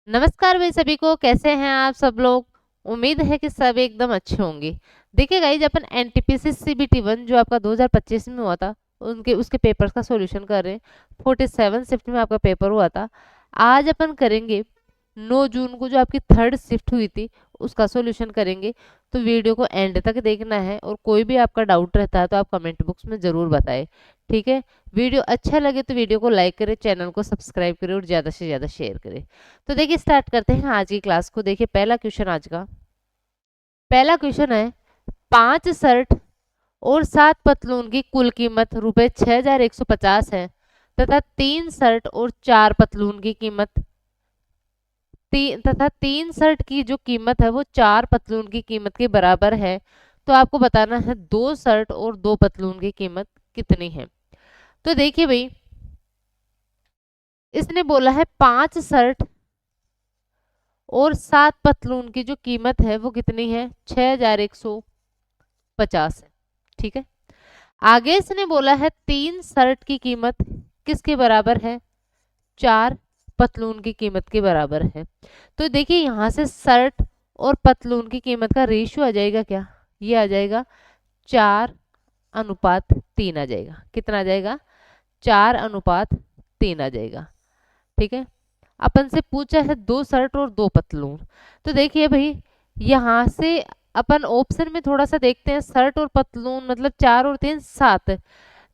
नमस्कार भाई सभी को, कैसे हैं आप सब लोग। उम्मीद है कि सब एकदम अच्छे होंगे। देखिए गाइज, अपन एनटीपीसी सीबीटी 1 जो आपका 2025 में हुआ था, उनके उसके पेपर्स का सॉल्यूशन कर रहे हैं। 47 शिफ्ट में आपका पेपर हुआ था। आज अपन करेंगे 9 जून को जो आपकी थर्ड शिफ्ट हुई थी, उसका सॉल्यूशन करेंगे। तो वीडियो को एंड तक देखना है, और कोई भी आपका डाउट रहता है तो आप कमेंट बॉक्स में ज़रूर बताएं। ठीक है। वीडियो अच्छा लगे तो वीडियो को लाइक करें, चैनल को सब्सक्राइब करें और ज़्यादा से ज़्यादा शेयर करें। तो देखिए, स्टार्ट करते हैं आज की क्लास को। देखिए, पहला क्वेश्चन आज का। पहला क्वेश्चन है, 5 शर्ट और 7 पतलून की कुल कीमत रुपए 6150 है, तथा 3 शर्ट और 4 पतलून की कीमत तथा 3 शर्ट की जो कीमत है वो 4 पतलून की कीमत के बराबर है। तो आपको बताना है 2 शर्ट और 2 पतलून की कीमत कितनी है। तो देखिए भाई, इसने बोला है 5 शर्ट और 7 पतलून की जो कीमत है वो कितनी है, 6150 है। ठीक है। आगे इसने बोला है 3 शर्ट की कीमत किसके बराबर है, 4 पतलून की कीमत के बराबर है। तो देखिए, यहां से शर्ट और पतलून की कीमत का रेशियो आ जाएगा क्या, ये आ जाएगा 4:3 आ जाएगा। कितना आ जाएगा, 4:3 आ जाएगा। ठीक है। अपन से पूछा है 2 शर्ट और 2 पतलून। तो देखिए भाई, यहाँ से अपन ऑप्शन में थोड़ा सा देखते हैं। शर्ट और पतलून मतलब 4 और 3 7,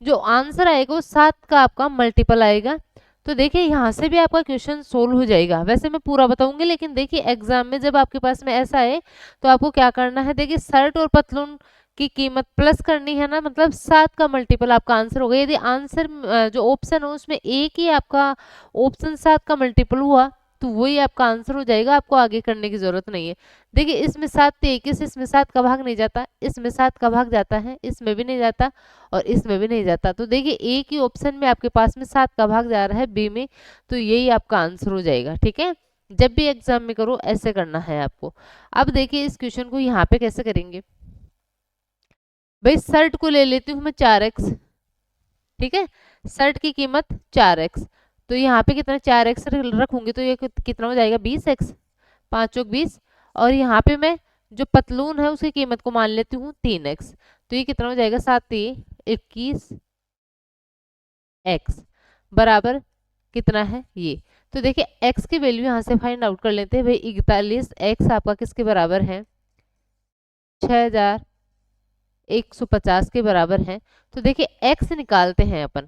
जो आंसर आएगा वो 7 का आपका मल्टीपल आएगा। तो देखिए, यहाँ से भी आपका क्वेश्चन सोल्व हो जाएगा। वैसे मैं पूरा बताऊंगी, लेकिन देखिए एग्जाम में जब आपके पास में ऐसा है तो आपको क्या करना है। देखिए, शर्ट और पतलून की कीमत प्लस करनी है ना, मतलब 7 का मल्टीपल आपका आंसर होगा। यदि आंसर जो ऑप्शन हो उसमें एक ही आपका ऑप्शन 7 का मल्टीपल हुआ तो वही आपका आंसर हो जाएगा, आपको आगे करने की जरूरत नहीं है। देखिए, इसमें 7 × 21, इसमें 7 का भाग नहीं जाता, इसमें 7 का भाग जाता है, इसमें भी नहीं जाता और इसमें भी नहीं जाता। तो देखिए, एक ही ऑप्शन में आपके पास में 7 का भाग जा रहा है, बी में, तो यही आपका आंसर हो जाएगा। ठीक है। जब भी एग्जाम में करो ऐसे करना है आपको। अब देखिए, इस क्वेश्चन को यहाँ पे कैसे करेंगे। भाई, शर्ट को ले लेती हूँ मैं 4x। ठीक है। शर्ट की कीमत 4x, तो यहाँ पे कितना 4x रखूंगी तो ये कितना हो जाएगा, 20x। 5 चौक 20। और यहाँ पे मैं जो पतलून है उसकी कीमत को मान लेती हूँ 3x, तो ये कितना हो जाएगा, 7 21x बराबर कितना है ये। तो देखिए, x की वैल्यू यहाँ से फाइंड आउट कर लेते हैं भाई। 41x आपका किसके बराबर है, 6150 के बराबर है। तो देखिए, x निकालते हैं अपन।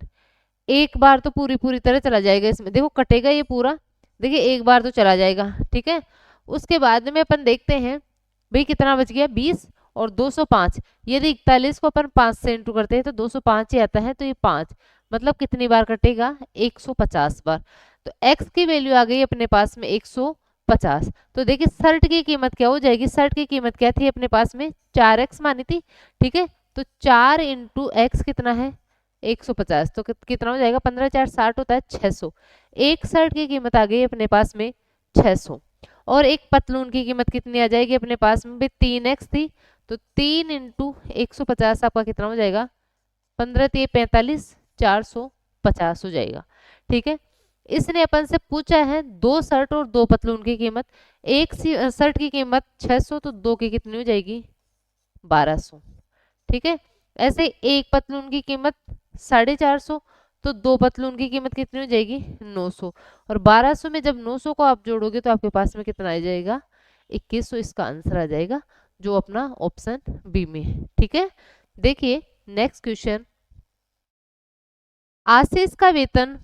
एक बार तो पूरी तरह चला जाएगा इसमें, देखो कटेगा ये पूरा। देखिए, एक बार तो चला जाएगा। ठीक है। उसके बाद में अपन देखते हैं भाई कितना बच गया, 20 और 205। यदि 41 को अपन 5 से इंटू करते हैं तो 205 ही आता है, तो ये 5 मतलब कितनी बार कटेगा, 150 बार। तो x की वैल्यू आ गई अपने पास में 150। तो देखिए, शर्ट की कीमत क्या हो जाएगी, शर्ट की कीमत क्या थी अपने पास में, 4x मानी थी। ठीक है। तो 4 × x कितना है, 150। तो कितना हो जाएगा, 15 4 60 होता है 600। एक शर्ट की कीमत आ गई अपने पास में 600। और एक पतलून की कीमत कितनी आ जाएगी अपने पास में भी, 3x थी, तो 3 × 150 आपका कितना हो जाएगा, 15 × 45 450 हो जाएगा। ठीक है। इसने अपन से पूछा है 2 शर्ट और 2 पतलून की कीमत। एक शर्ट की कीमत 600, तो 2 की कितनी हो जाएगी, 1200। ठीक है। ऐसे एक पतलून की कीमत 450, तो 2 पतलून की कीमत कितनी हो जाएगी, 900। और 1200 में जब 900 को आप जोड़ोगे तो आपके पास में कितना आ जाएगा, 2100। इसका आंसर आ जाएगा जो अपना ऑप्शन बी में है। ठीक है। देखिए, नेक्स्ट क्वेश्चन। आशीष का वेतन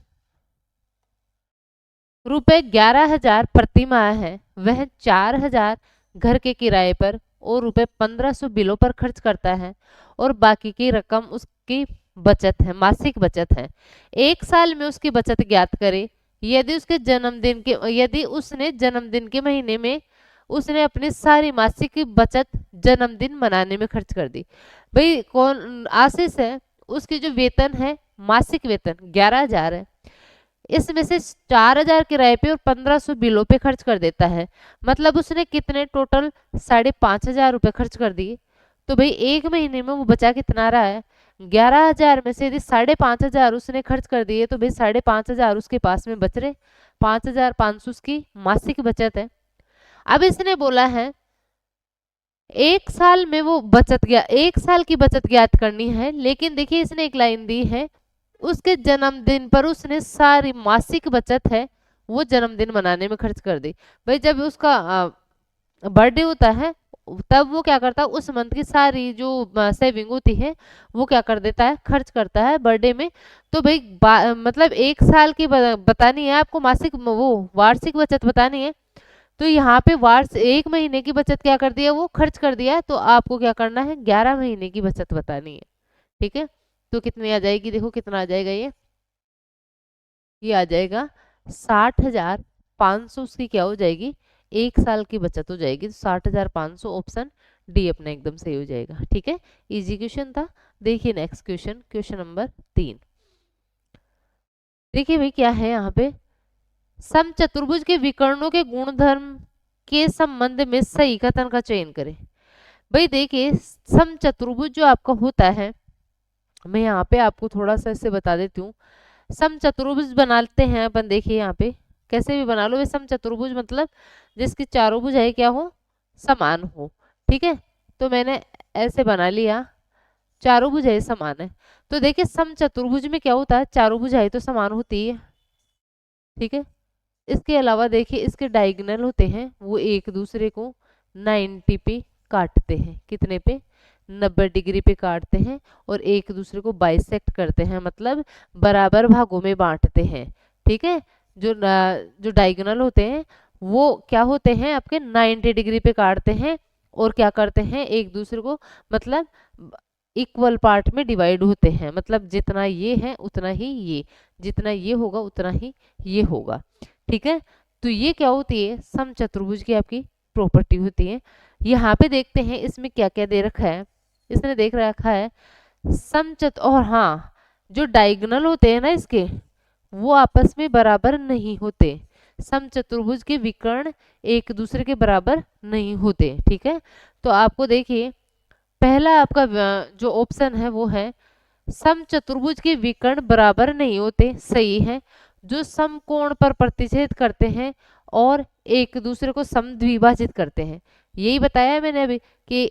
रुपए 11,000 प्रति माह है। वह 4,000 घर के किराए पर और रुपए 1500 बिलों पर खर्च करता है, और बाकी की रकम उसकी बचत है, मासिक बचत है। एक साल में उसकी बचत ज्ञात करे। यदि उसने जन्मदिन के महीने में उसने अपनी सारी मासिक बचत जन्मदिन मनाने में खर्च कर दी। भाई, कौन आशीष है, उसकी जो वेतन है, मासिक वेतन 11,000 है। इसमें से 4,000 किराए पे और 1500 बिलों पे खर्च कर देता है। मतलब उसने कितने टोटल 5,500 रुपए खर्च कर दिए। तो भाई, एक महीने में वो बचा कितना रहा है, 11,000 में से यदि 5,500 उसने खर्च कर दिए तो भाई 5,500 उसके पास में बच रहे, 5,500 उसकी मासिक बचत है। अब इसने बोला है एक साल में वो बचत गया, एक साल की बचत ज्ञात करनी है, लेकिन देखिए इसने एक लाइन दी है, उसके जन्मदिन पर उसने सारी मासिक बचत है वो जन्मदिन मनाने में खर्च कर दी। भाई जब उसका बर्थडे होता है तब वो क्या करता है, उस मंथ की सारी जो सेविंग होती है वो क्या कर देता है, खर्च करता है बर्थडे में। तो भाई मतलब एक साल की बतानी है आपको, मासिक वो वार्षिक बचत बतानी है, तो यहाँ पे वार्ष एक महीने की बचत क्या कर दिया, वो खर्च कर दिया, तो आपको क्या करना है, 11 महीने की बचत बतानी है। ठीक है, तो कितनी आ जाएगी, देखो कितना आ जाएगा, ये आ जाएगा 60,500 उसकी क्या हो जाएगी, एक साल की बचत हो जाएगी। तो 60,500 ऑप्शन डी अपना एकदम सही हो जाएगा। ठीक है, इजी क्वेश्चन था। देखिए नेक्स्ट क्वेश्चन, क्वेश्चन नंबर 3। देखिए भाई क्या है यहाँ पे, समचतुर्भुज के विकर्णों के गुणधर्म के संबंध में सही कथन का चयन करें। भाई देखिए समचतुर्भुज जो आपका होता है, मैं यहाँ पे आपको थोड़ा सा इससे बता देती हूँ। समचतुर्भुज बनाते हैं अपन, देखिए यहाँ पे कैसे भी बना लो, समचतुर्भुज मतलब जिसकी चारों भुजाएं क्या हो, समान हो। ठीक है, तो मैंने ऐसे बना लिया, चारों भुजाएं समान है। तो देखिए समचतुर्भुज में क्या होता है, चारों भुजाएं तो समान होती है। ठीक है, इसके अलावा देखिए इसके डायगोनल होते हैं वो एक दूसरे को 90 पे काटते हैं, कितने पे, 90 डिग्री पे काटते हैं, और एक दूसरे को बाइसेक्ट करते हैं, मतलब बराबर भागों में बांटते हैं। ठीक है, जो डायगोनल होते हैं वो क्या होते हैं आपके 90 डिग्री पे काटते हैं, और क्या करते हैं एक दूसरे को, मतलब इक्वल पार्ट में डिवाइड होते हैं, मतलब जितना ये है उतना ही ये, जितना ये होगा उतना ही ये होगा। ठीक है, तो ये क्या होती है, समचतुर्भुज की आपकी प्रॉपर्टी होती है। यहाँ पे देखते हैं इसमें क्या क्या दे रखा है, इसने देख रखा है समचत, और हाँ जो डायगोनल होते हैं ना इसके, वो आपस में बराबर नहीं होते, समचतुर्भुज के विकर्ण एक दूसरे के बराबर नहीं होते। ठीक है, तो आपको देखिए पहला आपका जो ऑप्शन है वो है समचतुर्भुज के विकर्ण बराबर नहीं होते, सही है। जो समकोण पर प्रतिच्छेद करते हैं और एक दूसरे को समद्विभाजित करते हैं, यही बताया है मैंने अभी कि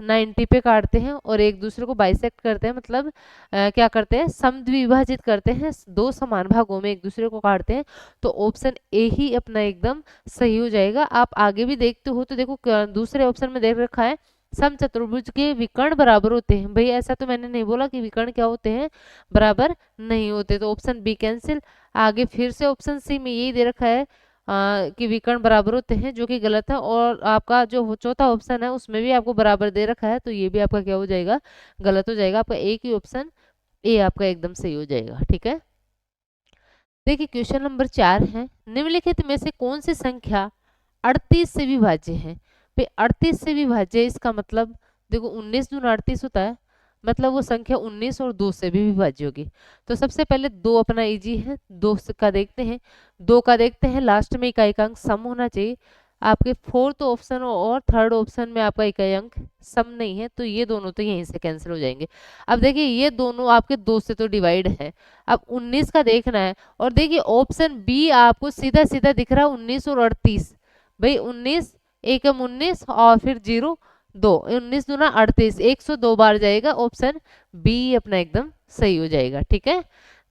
90 पे काटते हैं और एक दूसरे को बाइसेक्ट करते हैं, मतलब क्या करते हैं, समद्विभाजित करते हैं, दो समान भागों में एक दूसरे को काटते हैं। तो ऑप्शन ए ही अपना एकदम सही हो जाएगा। आप आगे भी देखते हो तो देखो दूसरे ऑप्शन में देख रखा है समचतुर्भुज के विकर्ण बराबर होते हैं। भाई ऐसा तो मैंने नहीं बोला कि विकर्ण क्या होते हैं, बराबर नहीं होते, तो ऑप्शन बी कैंसिल। आगे फिर से ऑप्शन सी में यही दे रखा है कि विकर्ण बराबर होते हैं, जो कि गलत है, और आपका जो चौथा ऑप्शन है उसमें भी आपको बराबर दे रखा है, तो ये भी आपका क्या हो जाएगा, गलत हो जाएगा। आपका एक ही ऑप्शन ए आपका एकदम सही हो जाएगा। ठीक है, देखिए क्वेश्चन नंबर 4 है, निम्नलिखित में से कौन सी संख्या 38 से विभाज्य है। भाई 38 से विभाज्य इसका मतलब देखो 19 दूना 38 होता है, मतलब वो संख्या 19 और 2 से भी विभाज्य होगी। तो सबसे पहले 2 अपना इजी है, 2 का देखते हैं, 2 का देखते हैं, लास्ट में इकाई का अंक सम होना चाहिए। आपके फोर्थ ऑप्शन और थर्ड ऑप्शन में आपका इकाई अंक सम नहीं है, तो ये दोनों तो यहीं से कैंसिल हो जाएंगे। अब देखिए ये दोनों आपके 2 से तो डिवाइड है, अब 19 का देखना है, और देखिए ऑप्शन बी आपको सीधा सीधा दिख रहा है 19 और 38। भाई 19 एकम 19 और फिर 0 2, 19 दूना 38, 102 बार जाएगा, ऑप्शन बी अपना एकदम सही हो जाएगा। ठीक है,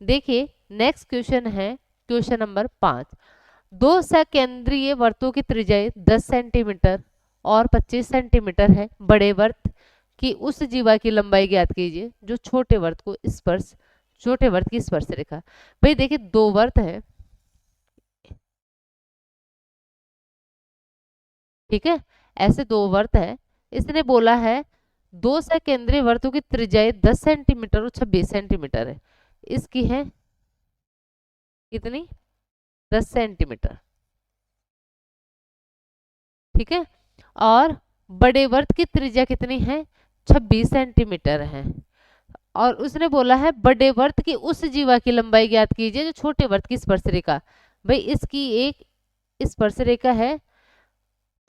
देखिए नेक्स्ट क्वेश्चन है क्वेश्चन नंबर 5। दो सकेंद्रीय वृत्तों की त्रिज्या 10 सेंटीमीटर और 25 सेंटीमीटर है, बड़े वृत्त की उस जीवा की लंबाई ज्ञात कीजिए जो छोटे वृत्त को स्पर्श, छोटे वृत्त की स्पर्श रेखा। भाई देखिए दो वृत्त है, ठीक है, ऐसे दो वृत्त है, इसने बोला है दो सकेंद्रीय वृत्तों की त्रिज्या 10 सेंटीमीटर और 26 सेंटीमीटर है, इसकी है कितनी, 10 सेंटीमीटर। ठीक है, और बड़े वृत्त की त्रिज्या कितनी है, 26 सेंटीमीटर है, और उसने बोला है बड़े वृत्त की उस जीवा की लंबाई ज्ञात कीजिए जो छोटे वृत्त की स्पर्श रेखा। भाई इसकी एक स्पर्श रेखा है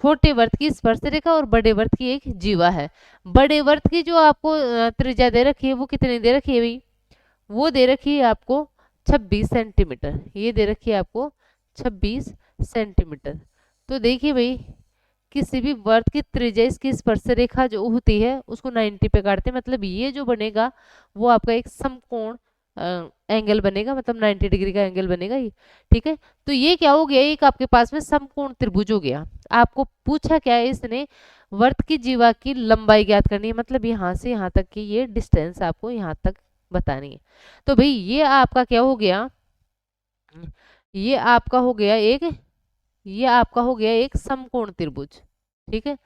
छोटे वर्त की स्पर्श रेखा और बड़े वर्त की एक जीवा है। बड़े वर्त की जो आपको त्रिज्या दे रखी है वो कितनी दे रखी है भाई, वो दे रखी है आपको 26 सेंटीमीटर, ये दे रखी है आपको 26 सेंटीमीटर। तो देखिए भाई, किसी भी वर्त की त्रिज्या इसकी स्पर्श रेखा जो होती है उसको 90 पे काटते हैं, मतलब ये जो बनेगा वो आपका एक समकोण एंगल बनेगा, मतलब 90 डिग्री का एंगल बनेगा ये। ठीक है, तो ये क्या हो गया, एक आपके पास में समकोण त्रिभुज हो गया। आपको पूछा क्या है इसने, वर्त की जीवा की लंबाई ज्ञात करनी है, मतलब यहाँ से यहाँ तक की ये डिस्टेंस आपको यहाँ तक बतानी है। तो भाई ये आपका क्या हो गया, ये आपका हो गया एक, ये आपका हो गया एक समकोण त्रिभुज। ठीक है,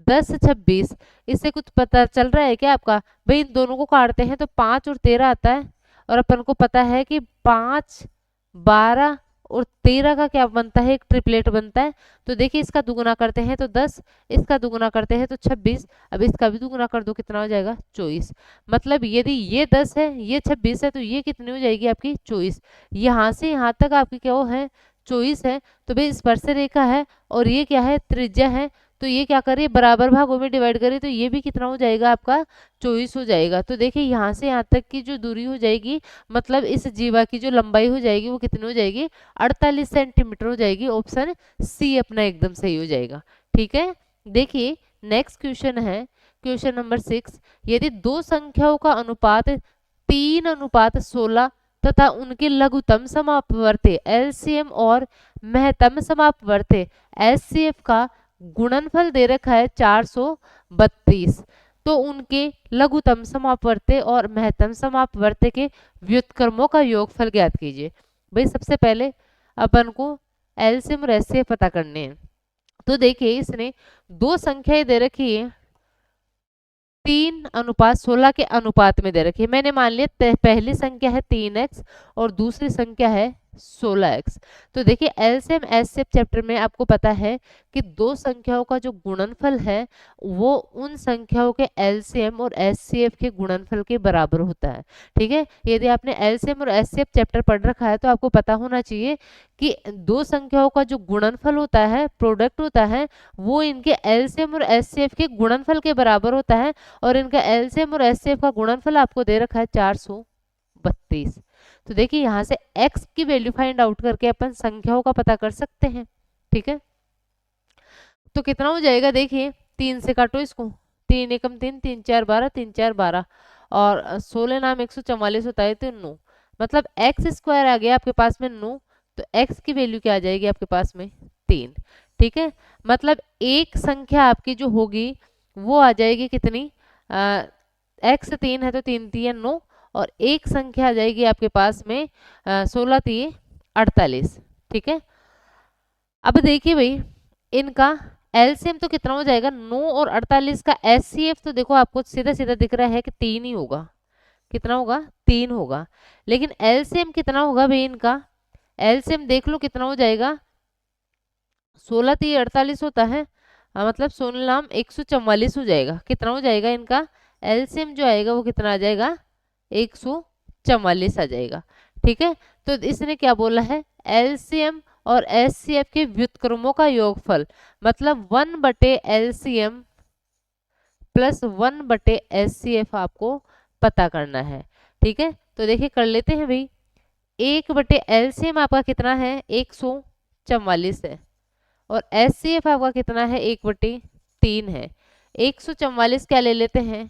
10 26, इससे कुछ पता चल रहा है क्या आपका, भाई इन दोनों को काटते हैं तो 5 और 13 आता है, और अपन को पता है कि 5 12 और 13 का क्या बनता है, एक ट्रिपलेट बनता है। तो देखिए इसका दुगुना करते हैं तो 10, इसका दुगुना करते हैं तो 26, अब इसका भी दुगुना कर दो, कितना हो जाएगा 24। मतलब यदि ये 10 है ये 26 है तो ये कितनी हो जाएगी आपकी 24। यहाँ से यहाँ तक आपकी क्या हो है 24 है। तो भाई स्पर्श रेखा है और ये क्या है त्रिज्या है, तो ये क्या करिए बराबर भागों में डिवाइड करिए, तो ये भी कितना हो जाएगा आपका 24 हो जाएगा। तो देखिए यहाँ से यहाँ तक की जो दूरी हो जाएगी, मतलब इस जीवा की जो लंबाई हो जाएगी वो कितनी हो जाएगी 48 सेंटीमीटर हो जाएगी। ऑप्शन सी अपना एकदम सही हो जाएगा। ठीक है, देखिए नेक्स्ट क्वेश्चन है क्वेश्चन नंबर 6। यदि दो संख्याओं का अनुपात 3:16 तथा उनके लघुत्तम समापवर्ती एलसीएम और महत्तम समापवर्ती एचसीएफ का गुणनफल दे रखा है 432, तो उनके लघुत्तम समापवर्ती और महत्तम समापवर्ती के व्युत्क्रमों का योगफल ज्ञात कीजिए। भाई सबसे पहले अपन को एलसीएम और एचसीएफ पता करने हैं। तो देखिए इसने दो संख्याएं दे रखी है 3:16 के अनुपात में दे रखी है। मैंने मान लिया पहली संख्या है 3x और दूसरी संख्या है 16x। तो देखिए एलसीएम एचसीएफ चैप्टर में आपको पता है कि दो संख्याओं का जो गुणनफल है वो उन संख्याओं के एलसीएम और एचसीएफ के गुणनफल के बराबर होता है। ठीक है, यदि आपने एलसीएम और एचसीएफ चैप्टर पढ़ रखा है तो आपको पता होना चाहिए कि दो संख्याओं का जो गुणनफल होता है, प्रोडक्ट होता है, वो इनके एलसीएम और एचसीएफ के गुणनफल के बराबर होता है। और इनका एलसीएम और एचसीएफ का गुणनफल आपको दे रखा है 432। तो देखिए यहाँ से x की वैल्यू फाइंड आउट करके अपन संख्याओं का पता कर सकते हैं। ठीक है, तो कितना हो जाएगा, देखिए 3 से काटो इसको, 3 एकम 3, 3 4 12, 3 4 12 और 16 नाम 144 होता है तो 9, मतलब एक्स स्क्वायर आ गया आपके पास में 9। तो x की वैल्यू क्या आ जाएगी आपके पास में 3। ठीक है, मतलब एक संख्या आपकी जो होगी वो आ जाएगी कितनी, x 3 है तो 3 3 9, और एक संख्या आ जाएगी आपके पास में 16 3 48। ठीक है, अब देखिए भाई इनका एलसीएम तो कितना हो जाएगा 9 और 48 का एचसीएफ तो देखो आपको सीधा सीधा दिख रहा है कि 3 ही होगा। कितना होगा 3 होगा, लेकिन एलसीएम कितना होगा भाई इनका, एलसीएम देख लो कितना हो जाएगा, 16 3 48 होता है, मतलब 16 नाम 144 हो जाएगा। कितना हो जाएगा इनका एलसीएम जो आएगा वो कितना आ जाएगा 144 आ जाएगा। ठीक है, तो इसने क्या बोला है एलसीएम और एचसीएफ के व्युत्क्रमों का योगफल, मतलब 1/LCM प्लस 1/SCF आपको पता करना है। ठीक है, तो देखिए कर लेते हैं भाई, 1/LCM आपका कितना है 144 है, और एचसीएफ आपका कितना है 1/3 है। 144 क्या ले लेते हैं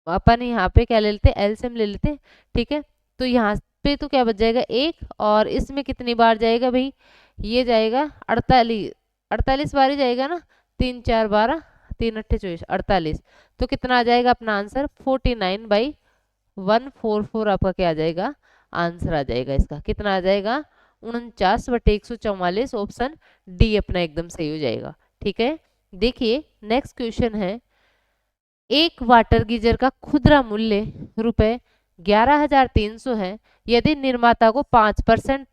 अपन, यहाँ पे क्या ले लेते हैं एलसीएम ले लेते हैं। ठीक है, तो यहाँ पे तो क्या बच जाएगा 1, और इसमें कितनी बार जाएगा भाई, ये जाएगा 48 बार ही जाएगा ना, 3 4 12, 3 8 24 48। तो कितना आ जाएगा अपना आंसर 49/144 आपका क्या आ जाएगा आंसर आ जाएगा इसका, कितना आ जाएगा 49/144। ऑप्शन डी अपना एकदम सही हो जाएगा। ठीक है, देखिए नेक्स्ट क्वेश्चन है, एक वाटर गीजर का खुदरा मूल्य रुपए 11,300 है। यदि निर्माता को 5%,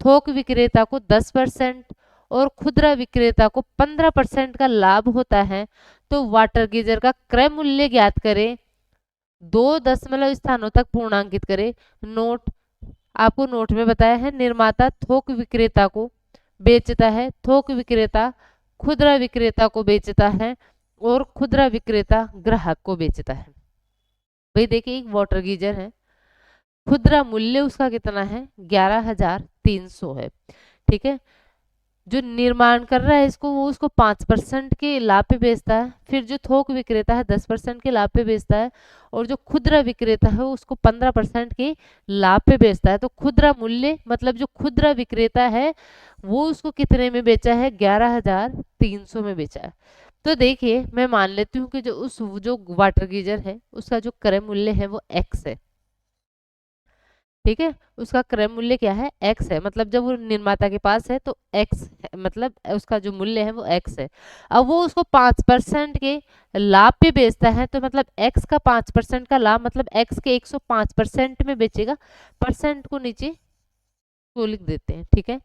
थोक विक्रेता को 10% और खुदरा विक्रेता को 15% का लाभ होता है, तो वाटर गीजर का क्रय मूल्य ज्ञात करें। 2 दशमलव स्थानों तक पूर्णांकित करें। नोट, में बताया है निर्माता थोक विक्रेता को बेचता है, थोक विक्रेता खुदरा विक्रेता को बेचता है और खुदरा विक्रेता ग्राहक को बेचता है। भाई देखिए एक वाटर गीजर है, खुदरा मूल्य उसका कितना है, 11,300 है। ठीक है, जो निर्माण कर रहा है इसको वो उसको 5% के लाभ पे बेचता है, फिर जो थोक विक्रेता है 10% के लाभ पे बेचता है, और जो खुदरा विक्रेता है उसको 15% के लाभ पे बेचता है। तो खुदरा मूल्य मतलब जो खुदरा विक्रेता है वो उसको कितने में बेचा है, 11,300 में बेचा है। तो देखिए मैं मान लेती हूँ कि जो वाटर गीजर है उसका जो क्रय मूल्य है वो एक्स है। ठीक है, उसका क्रय मूल्य क्या है, एक्स है, मतलब जब वो निर्माता के पास है तो एक्स है, मतलब उसका जो मूल्य है वो एक्स है। अब वो उसको 5% के लाभ पे बेचता है, तो मतलब एक्स का 5% का लाभ मतलब एक्स के 105% में बेचेगा। परसेंट को नीचे तो लिख देते हैं। ठीक है,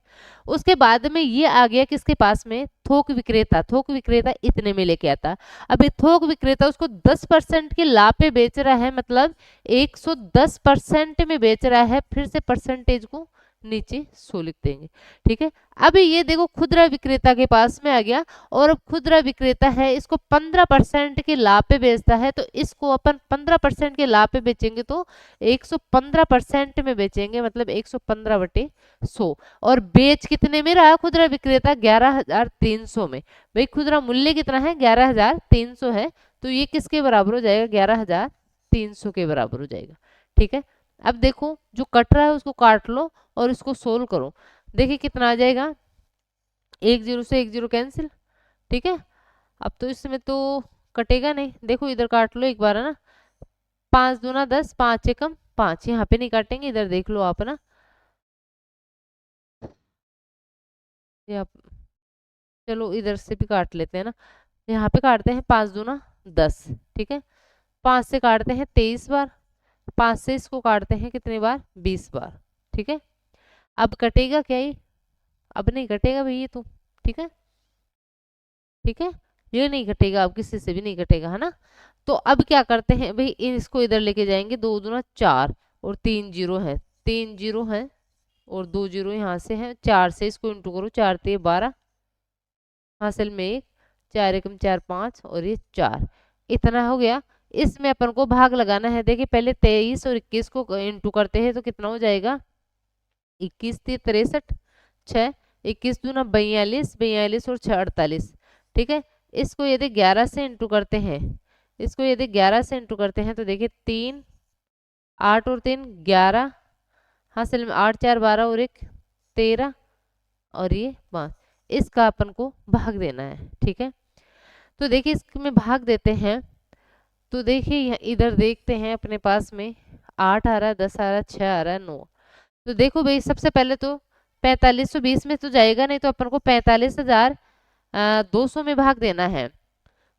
उसके बाद में ये आ गया किसके पास में, थोक विक्रेता। थोक विक्रेता इतने में लेके आता, अब ये थोक विक्रेता उसको 10% के लाभ पे बेच रहा है, मतलब 110% में बेच रहा है। फिर से परसेंटेज को नीचे 100 लिख देंगे। ठीक है, अभी ये देखो खुदरा विक्रेता के पास में आ गया, और अब खुदरा विक्रेता है इसको 15% के लाभ पे बेचता है, तो इसको अपन 15% के लाभ पे बेचेंगे तो 115% में बेचेंगे, मतलब 115/100। और बेच कितने में रहा खुदरा विक्रेता, 11,300 में। भाई खुदरा मूल्य कितना है, 11,300 है, तो ये किसके बराबर हो जाएगा, 11,300 के बराबर हो जाएगा। ठीक है, अब देखो जो कट रहा है उसको काट लो और इसको सोल्व करो। देखिए कितना आ जाएगा, एक जीरो से एक जीरो कैंसिल। ठीक है, अब तो इसमें तो कटेगा नहीं, देखो इधर काट लो एक बार, है ना। 5 दूना 10, 5 एकम 5, यहाँ पे नहीं काटेंगे, इधर देख लो आप, है ना। ये आप चलो इधर से भी काट लेते हैं ना, यहाँ पे काटते हैं 5 दूना 10। ठीक है, 5 से काटते हैं 23 बार, 5 से इसको काटते हैं कितने बार, 20 बार। ठीक है, अब कटेगा क्या ये, अब नहीं कटेगा भाई ये तो। ठीक है, ठीक है, ये नहीं कटेगा, अब किसी से भी नहीं कटेगा, है ना। तो अब क्या करते हैं भाई, इसको इधर लेके जाएंगे, 2 दूना 4 और 3 जीरो है, 3 जीरो है और 2 जीरो यहाँ से है, 4 से इसको इंटू करो, 4 तिये 12, हासिल में 1, 4 एकम 4 5 और ये 4, इतना हो गया। इसमें अपन को भाग लगाना है। देखिए पहले 23 और 21 को इंटू करते हैं तो कितना हो जाएगा, 21 3 63, 6, 21 दूना 42, 42 और 6 48। ठीक है, इसको यदि 11 से इंटू करते हैं, इसको यदि 11 से इंटू करते हैं तो देखिए 3 8 और 3 11, हासिल में 8 4 12 और 1 13 और ये 5, इसका अपन को भाग देना है। ठीक है, तो देखिए इसमें भाग देते हैं, तो देखिए इधर देखते हैं अपने पास में 8 आ रहा है, 10 आ रहा है, 6 आ रहा है, 9। तो देखो भाई सबसे पहले तो 4520 में तो जाएगा नहीं, तो अपन को 45,200 में भाग देना है।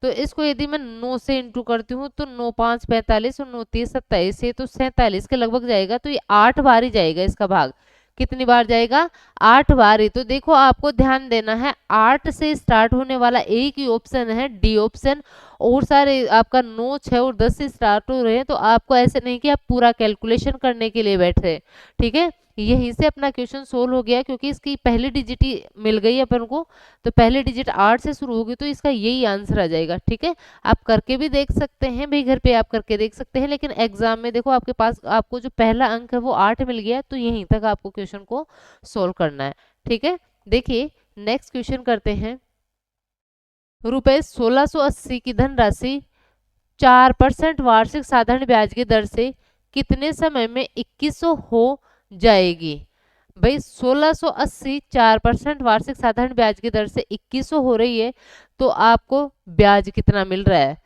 तो इसको यदि मैं 9 से इंटू करती हूँ तो 9 5 45 और 9 3 27, ये तो 47 के लगभग जाएगा, तो ये 8 बार ही जाएगा इसका भाग। कितनी बार जाएगा, 8 बार ही। तो देखो आपको ध्यान देना है, 8 से स्टार्ट होने वाला एक ही ऑप्शन है, डी ऑप्शन, और सारे आपका 9 6 और 10 से स्टार्ट हो रहे हैं। तो आपको ऐसे नहीं कि आप पूरा कैलकुलेशन करने के लिए बैठे। ठीक है, यहीं से अपना क्वेश्चन सोल्व हो गया, क्योंकि इसकी पहली डिजिट ही मिल गई अपन को, तो पहली डिजिट 8 से शुरू होगी, तो इसका यही आंसर आ जाएगा। ठीक है, आप करके भी देख सकते हैं भाई, घर पे आप करके देख सकते हैं, लेकिन एग्जाम में देखो आपके पास आपको जो पहला अंक है वो 8 मिल गया, तो यहीं तक आपको क्वेश्चन को सोल्व करना है। ठीक है, देखिए नेक्स्ट क्वेश्चन करते हैं। रुपए 1680 की धनराशि 4% वार्षिक साधारण ब्याज की दर से कितने समय में 2100 हो जाएगी। भाई 1680 4% वार्षिक साधारण ब्याज की दर से 2100 हो रही है, तो आपको ब्याज कितना मिल रहा है,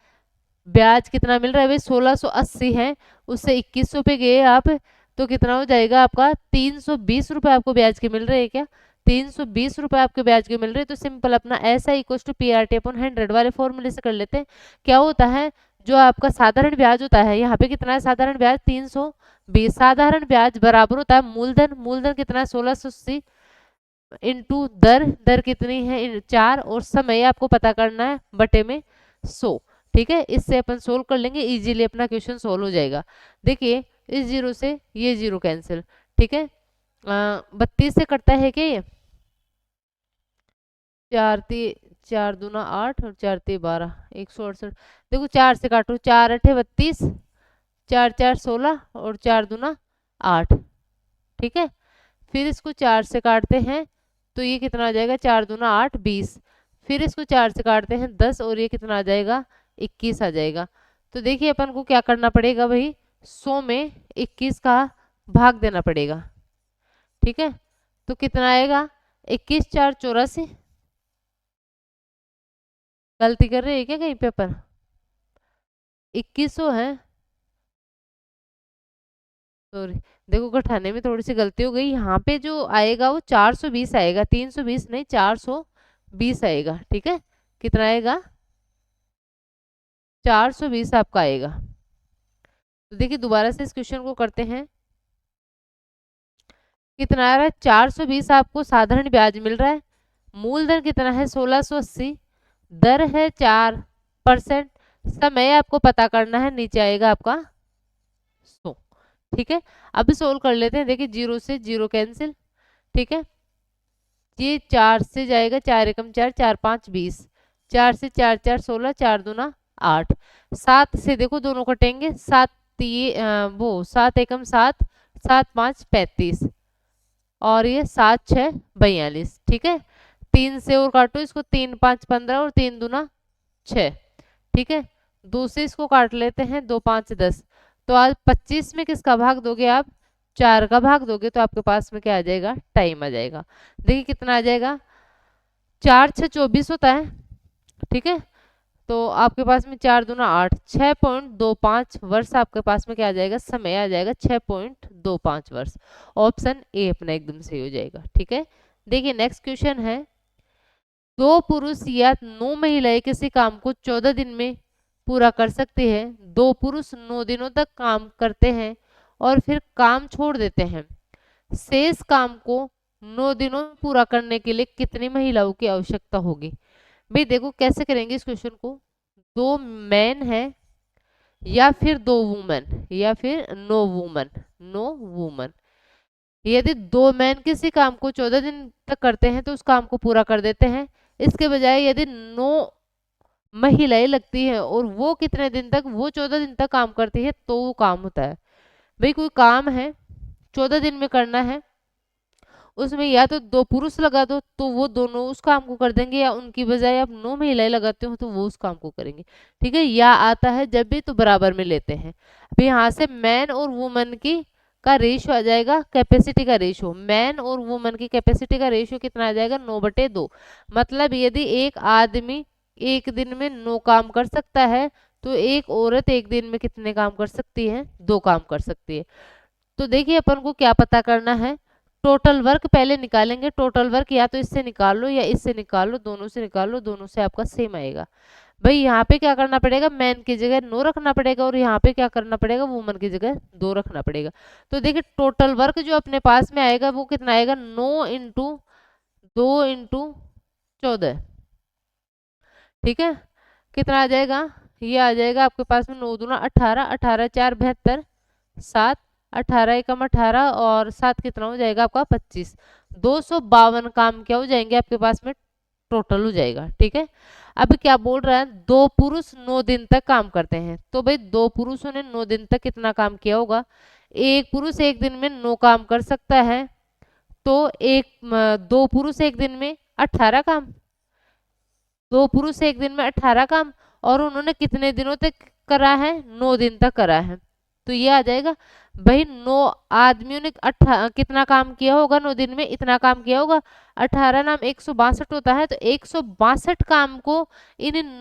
ब्याज कितना मिल रहा है भाई, 1680 है, उससे 2100 पे गए आप, तो कितना हो जाएगा आपका, 320 रुपए आपको ब्याज के मिल रहे हैं क्या, 320 रुपए आपके ब्याज के मिल रहे हैं। तो सिंपल अपना ऐसा इक्वल टू PRT/100 वाले फॉर्मूले से कर लेते हैं। क्या होता है, जो आपका साधारण ब्याज होता है, यहाँ पे कितना है साधारण ब्याज, 320, साधारण ब्याज बराबर होता है मूलधन, मूलधन कितना है 1680 इंटू दर, दर कितनी है 4, और समय आपको पता करना है बटे में 100। ठीक है, इससे अपन सोल्व कर लेंगे, इजीली अपना क्वेश्चन सोल्व हो जाएगा। देखिए इस जीरो से ये जीरो कैंसिल। ठीक है, 32 से कटता है क्या ये, 4 दूना 8 और 4 ते 12, 168। देखो 4 से काटो, 4 अठे 32, 4 4 16 और 4 दूना 8। ठीक है, फिर इसको 4 से काटते हैं तो ये कितना आ जाएगा, 4 दूना 8 20। फिर इसको 4 से काटते हैं 10 और ये कितना आ जाएगा, 21 आ जाएगा। तो देखिए अपन को क्या करना पड़ेगा भाई, 100 में 21 का भाग देना पड़ेगा। ठीक है, तो कितना आएगा, 21 4 84। गलती कर रहे हैं क्या कहीं पे अपन, 2100 है, सॉरी। देखो घटाने में थोड़ी सी गलती हो गई, यहाँ पे जो आएगा वो 420 आएगा, 320 नहीं 420 आएगा। ठीक है, कितना आएगा, 420 आपका आएगा। तो देखिए दोबारा से इस क्वेश्चन को करते हैं, कितना आ रहा है, 420 आपको साधारण ब्याज मिल रहा है, मूलधन कितना है 1680, दर है 4%, समय आपको पता करना है, नीचे आएगा आपका 100। ठीक है, अब सोल्व कर लेते हैं। देखिए 0 से 0 कैंसिल। ठीक है, ये 4 से जाएगा, 4 एकम 4, 4 5 20, 4 से 4 4 16, 4 दूना 8, 7 से देखो दोनों कटेंगे, 7 वो 7 एकम 7, 7 5 35 और ये 7 6 42। ठीक है, 3 से और काटो इसको, 3 5 15 और 3 दूना 6। ठीक है, 2 से इसको काट लेते हैं, 2 5 10। तो आज 25 में किसका भाग दोगे आप, 4 का भाग दोगे, तो आपके पास में क्या आ जाएगा, टाइम आ जाएगा। देखिए कितना आ जाएगा, 4 6 24 होता है। ठीक है, तो आपके पास में 4 दूना 8, 6.25 वर्ष आपके पास में क्या आ जाएगा, समय आ जाएगा 6.25 वर्ष। ऑप्शन ए अपना एकदम सही हो जाएगा। ठीक है, देखिए नेक्स्ट क्वेश्चन है, 2 पुरुष या 9 महिलाएं किसी काम को 14 दिन में पूरा कर सकते हैं। 2 पुरुष 9 दिनों तक काम करते हैं और फिर काम छोड़ देते हैं। शेष काम को 9 दिनों में पूरा करने के लिए कितनी महिलाओं की आवश्यकता होगी। भाई देखो कैसे करेंगे इस क्वेश्चन को, 2 मैन है या फिर 2 वुमन या फिर नो वुमन। यदि 2 मैन किसी काम को 14 दिन तक करते हैं तो उस काम को पूरा कर देते हैं। इसके बजाय यदि 9 महिलाएं लगती हैं और वो कितने दिन तक, वो 14 दिन तक काम करती है तो वो काम होता है। भाई कोई काम है 14 दिन में करना है, उसमें या तो 2 पुरुष लगा दो तो वो दोनों उस काम को कर देंगे, या उनकी बजाय आप 9 महिलाएं लगाते हो तो वो उस काम को करेंगे। ठीक है, या आता है जब भी तो बराबर में लेते हैं। अभी यहाँ से मैन और वुमन की का रेशियो आ जाएगा, कैपेसिटी का रेशियो, मैन और वुमन की कैपेसिटी का रेशियो कितना आ जाएगा, 9/2। मतलब यदि एक आदमी एक दिन में 9 काम कर सकता है तो एक औरत एक दिन में कितने काम कर सकती है, 2 काम कर सकती है। तो देखिए अपन को क्या पता करना है, टोटल वर्क पहले निकालेंगे। टोटल वर्क या तो इससे निकाल लो या इससे निकाल लो, दोनों से निकाल लो, दोनों से आपका सेम आएगा। भाई यहाँ पे क्या करना पड़ेगा, मैन की जगह 9 रखना पड़ेगा और यहाँ पे क्या करना पड़ेगा, वुमन की जगह 2 रखना पड़ेगा। तो देखिए टोटल वर्क जो अपने पास में आएगा वो कितना आएगा, 9 इंटू 2 इंटू 14। ठीक है, कितना आ जाएगा, ये आ जाएगा आपके पास में 9 दूना 18, 18 4 72, 7 18 एकम 18 और 7 कितना हो जाएगा आपका 25। 252 काम क्या हो जाएंगे आपके पास में, टोटल हो जाएगा। ठीक है, अब क्या बोल रहा है, 2 पुरुष 9 दिन तक काम करते हैं। तो भाई 2 पुरुषों ने 9 दिन तक कितना काम किया होगा, एक पुरुष एक दिन में 9 काम कर सकता है तो 2 पुरुष एक दिन में 18 काम, 2 पुरुष एक दिन में 18 काम, और उन्होंने कितने दिनों तक करा है, 9 दिन तक करा है। तो ये आ जाएगा भाई 9 आदमियों ने कितना काम किया होगा 9 दिन में, इतना काम किया होगा, 18 नाम 162 होता है, तो 162 काम को इन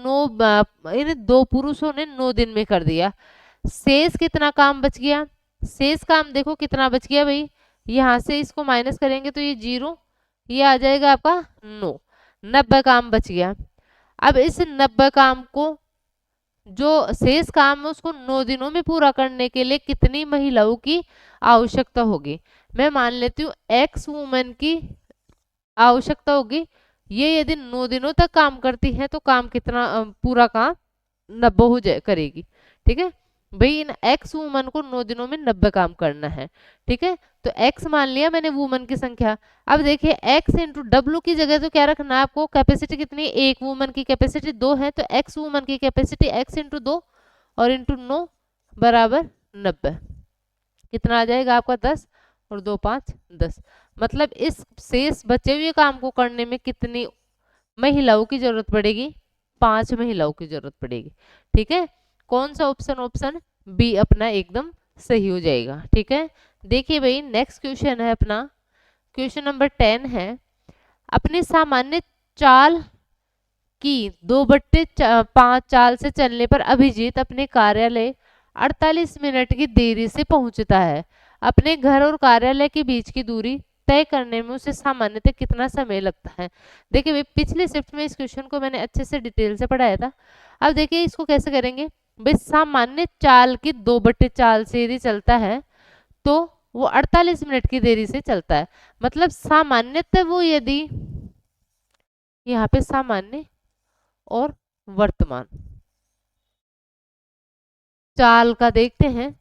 2 पुरुषों ने 9 दिन में कर दिया। शेष कितना काम बच गया, शेष काम देखो कितना बच गया भाई, यहाँ से इसको माइनस करेंगे तो ये 0, ये आ जाएगा आपका 9, 90 काम बच गया। अब इस 90 काम को जो शेष काम है उसको 9 दिनों में पूरा करने के लिए कितनी महिलाओं की आवश्यकता होगी। मैं मान लेती हूँ एक्स वुमेन की आवश्यकता होगी। ये यदि 9 दिनों तक काम करती है तो काम कितना पूरा काम 90 हो जाए करेगी। ठीक है, भाई इन एक्स वुमन को 9 दिनों में 90 काम करना है, ठीक है। तो एक्स मान लिया मैंने वुमन की संख्या। अब देखिए एक्स इंटू डब्ल्यू की जगह तो क्या रखना है आपको, कैपेसिटी कितनी, एक वुमन की कैपेसिटी 2 है, तो एक्स वुमन की कैपेसिटी एक्स इंटू 2 और इंटू 9 बराबर 90। कितना आ जाएगा आपका 10 और 2 5 10। मतलब इस शेष बचे हुए काम को करने में कितनी महिलाओं की जरूरत पड़ेगी, 5 महिलाओं की जरूरत पड़ेगी, ठीक है। कौन सा ऑप्शन, ऑप्शन बी अपना एकदम सही हो जाएगा, ठीक है। देखिए भाई नेक्स्ट क्वेश्चन है अपना, क्वेश्चन नंबर 10 है। अपनी सामान्य चाल की 2/5 चाल से चलने पर अभिजीत अपने कार्यालय 48 मिनट की देरी से पहुंचता है। अपने घर और कार्यालय के बीच की दूरी तय करने में उसे सामान्यतः कितना समय लगता है। देखिए भाई पिछले शिफ्ट में इस क्वेश्चन को मैंने अच्छे से डिटेल से पढ़ाया था। अब देखिए इसको कैसे करेंगे भाई, सामान्य चाल की 2/4 से यदि चलता है तो वो 48 मिनट की देरी से चलता है। मतलब सामान्यतः वो यदि यहाँ पे सामान्य और वर्तमान चाल का देखते हैं,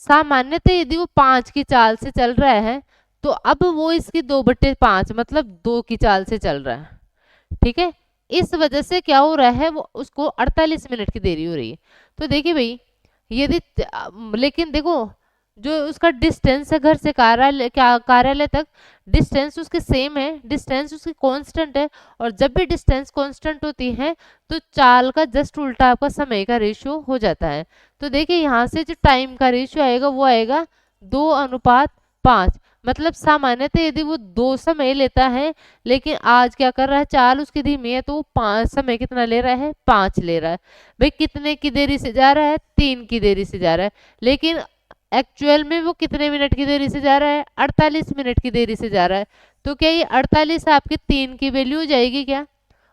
सामान्यतः यदि वो 5 की चाल से चल रहा है तो अब वो इसकी 2/5 मतलब 2 की चाल से चल रहा है, ठीक है। इस वजह से क्या हो रहा है, वो उसको 48 मिनट की देरी हो रही है। तो देखिए भाई यदि लेकिन देखो जो उसका डिस्टेंस है घर से कार्यालय, क्या कार्यालय तक डिस्टेंस उसके सेम है, डिस्टेंस उसकी कांस्टेंट है। और जब भी डिस्टेंस कांस्टेंट होती है तो चाल का जस्ट उल्टा आपका समय का रेशियो हो जाता है। तो देखिए यहाँ से जो टाइम का रेशियो आएगा वो आएगा 2:5। मतलब सामान्यतः यदि वो 2 समय लेता है लेकिन आज क्या कर रहा है, चाल उसकी धीमी है तो वो 5 समय कितना ले रहा है, 5 ले रहा है। भाई कितने की देरी से जा रहा है, 3 की देरी से जा रहा है। लेकिन एक्चुअल में वो कितने मिनट की देरी से जा रहा है, 48 मिनट की देरी से जा रहा है। तो क्या ये 48 आपकी 3 की वैल्यू हो जाएगी क्या।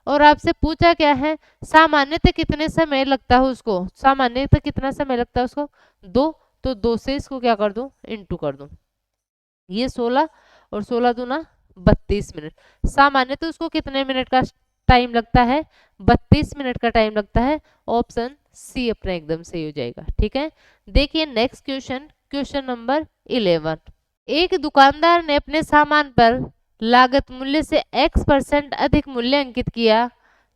और आपसे पूछा क्या है, सामान्यतः कितने समय लगता है उसको, सामान्यतः कितना समय लगता है उसको 2। तो 2 से इसको क्या कर दूं, इंटू कर दूं। ये 16 और 16 दूना 32 मिनट। सामान्यतः उसको कितने मिनट का टाइम लगता है, 32 मिनट का टाइम लगता है। ऑप्शन सी अपना एकदम सही हो जाएगा, ठीक है। देखिए नेक्स्ट क्वेश्चन, क्वेश्चन नंबर 11। एक दुकानदार ने अपने सामान पर लागत मूल्य से x% अधिक मूल्य अंकित किया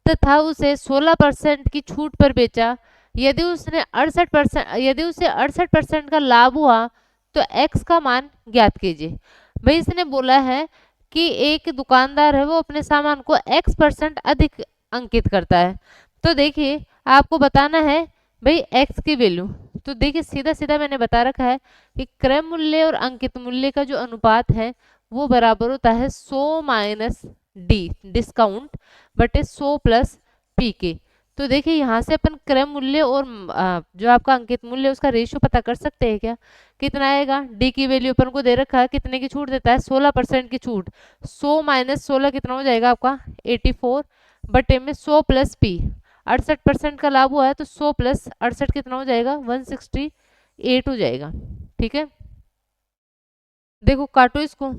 तथा उसे 16% की छूट पर बेचा। यदि उसने 68% यदि उसे 68% का लाभ हुआ तो x का मान ज्ञात कीजिए। भाई इसने बोला है कि एक दुकानदार है वो अपने सामान को x% अधिक अंकित करता है। तो देखिए आपको बताना है भाई x की वैल्यू। तो देखिए सीधा सीधा मैंने बता रखा है कि क्रय मूल्य और अंकित मूल्य का जो अनुपात है वो बराबर होता है 100 माइनस डी डिस्काउंट बटे 100 प्लस पी के। तो देखिए यहाँ से अपन क्रय मूल्य और जो आपका अंकित मूल्य उसका रेशियो पता कर सकते हैं क्या। कितना आएगा, डी की वैल्यू अपन को दे रखा है, कितने की छूट देता है, 16% की छूट। 100 माइनस 16 कितना हो जाएगा आपका 84 बटे में 100 प्लस पी। 68% का लाभ हुआ है तो 100 प्लस 68 कितना हो जाएगा 168 हो जाएगा, ठीक है। देखो काटो इसको,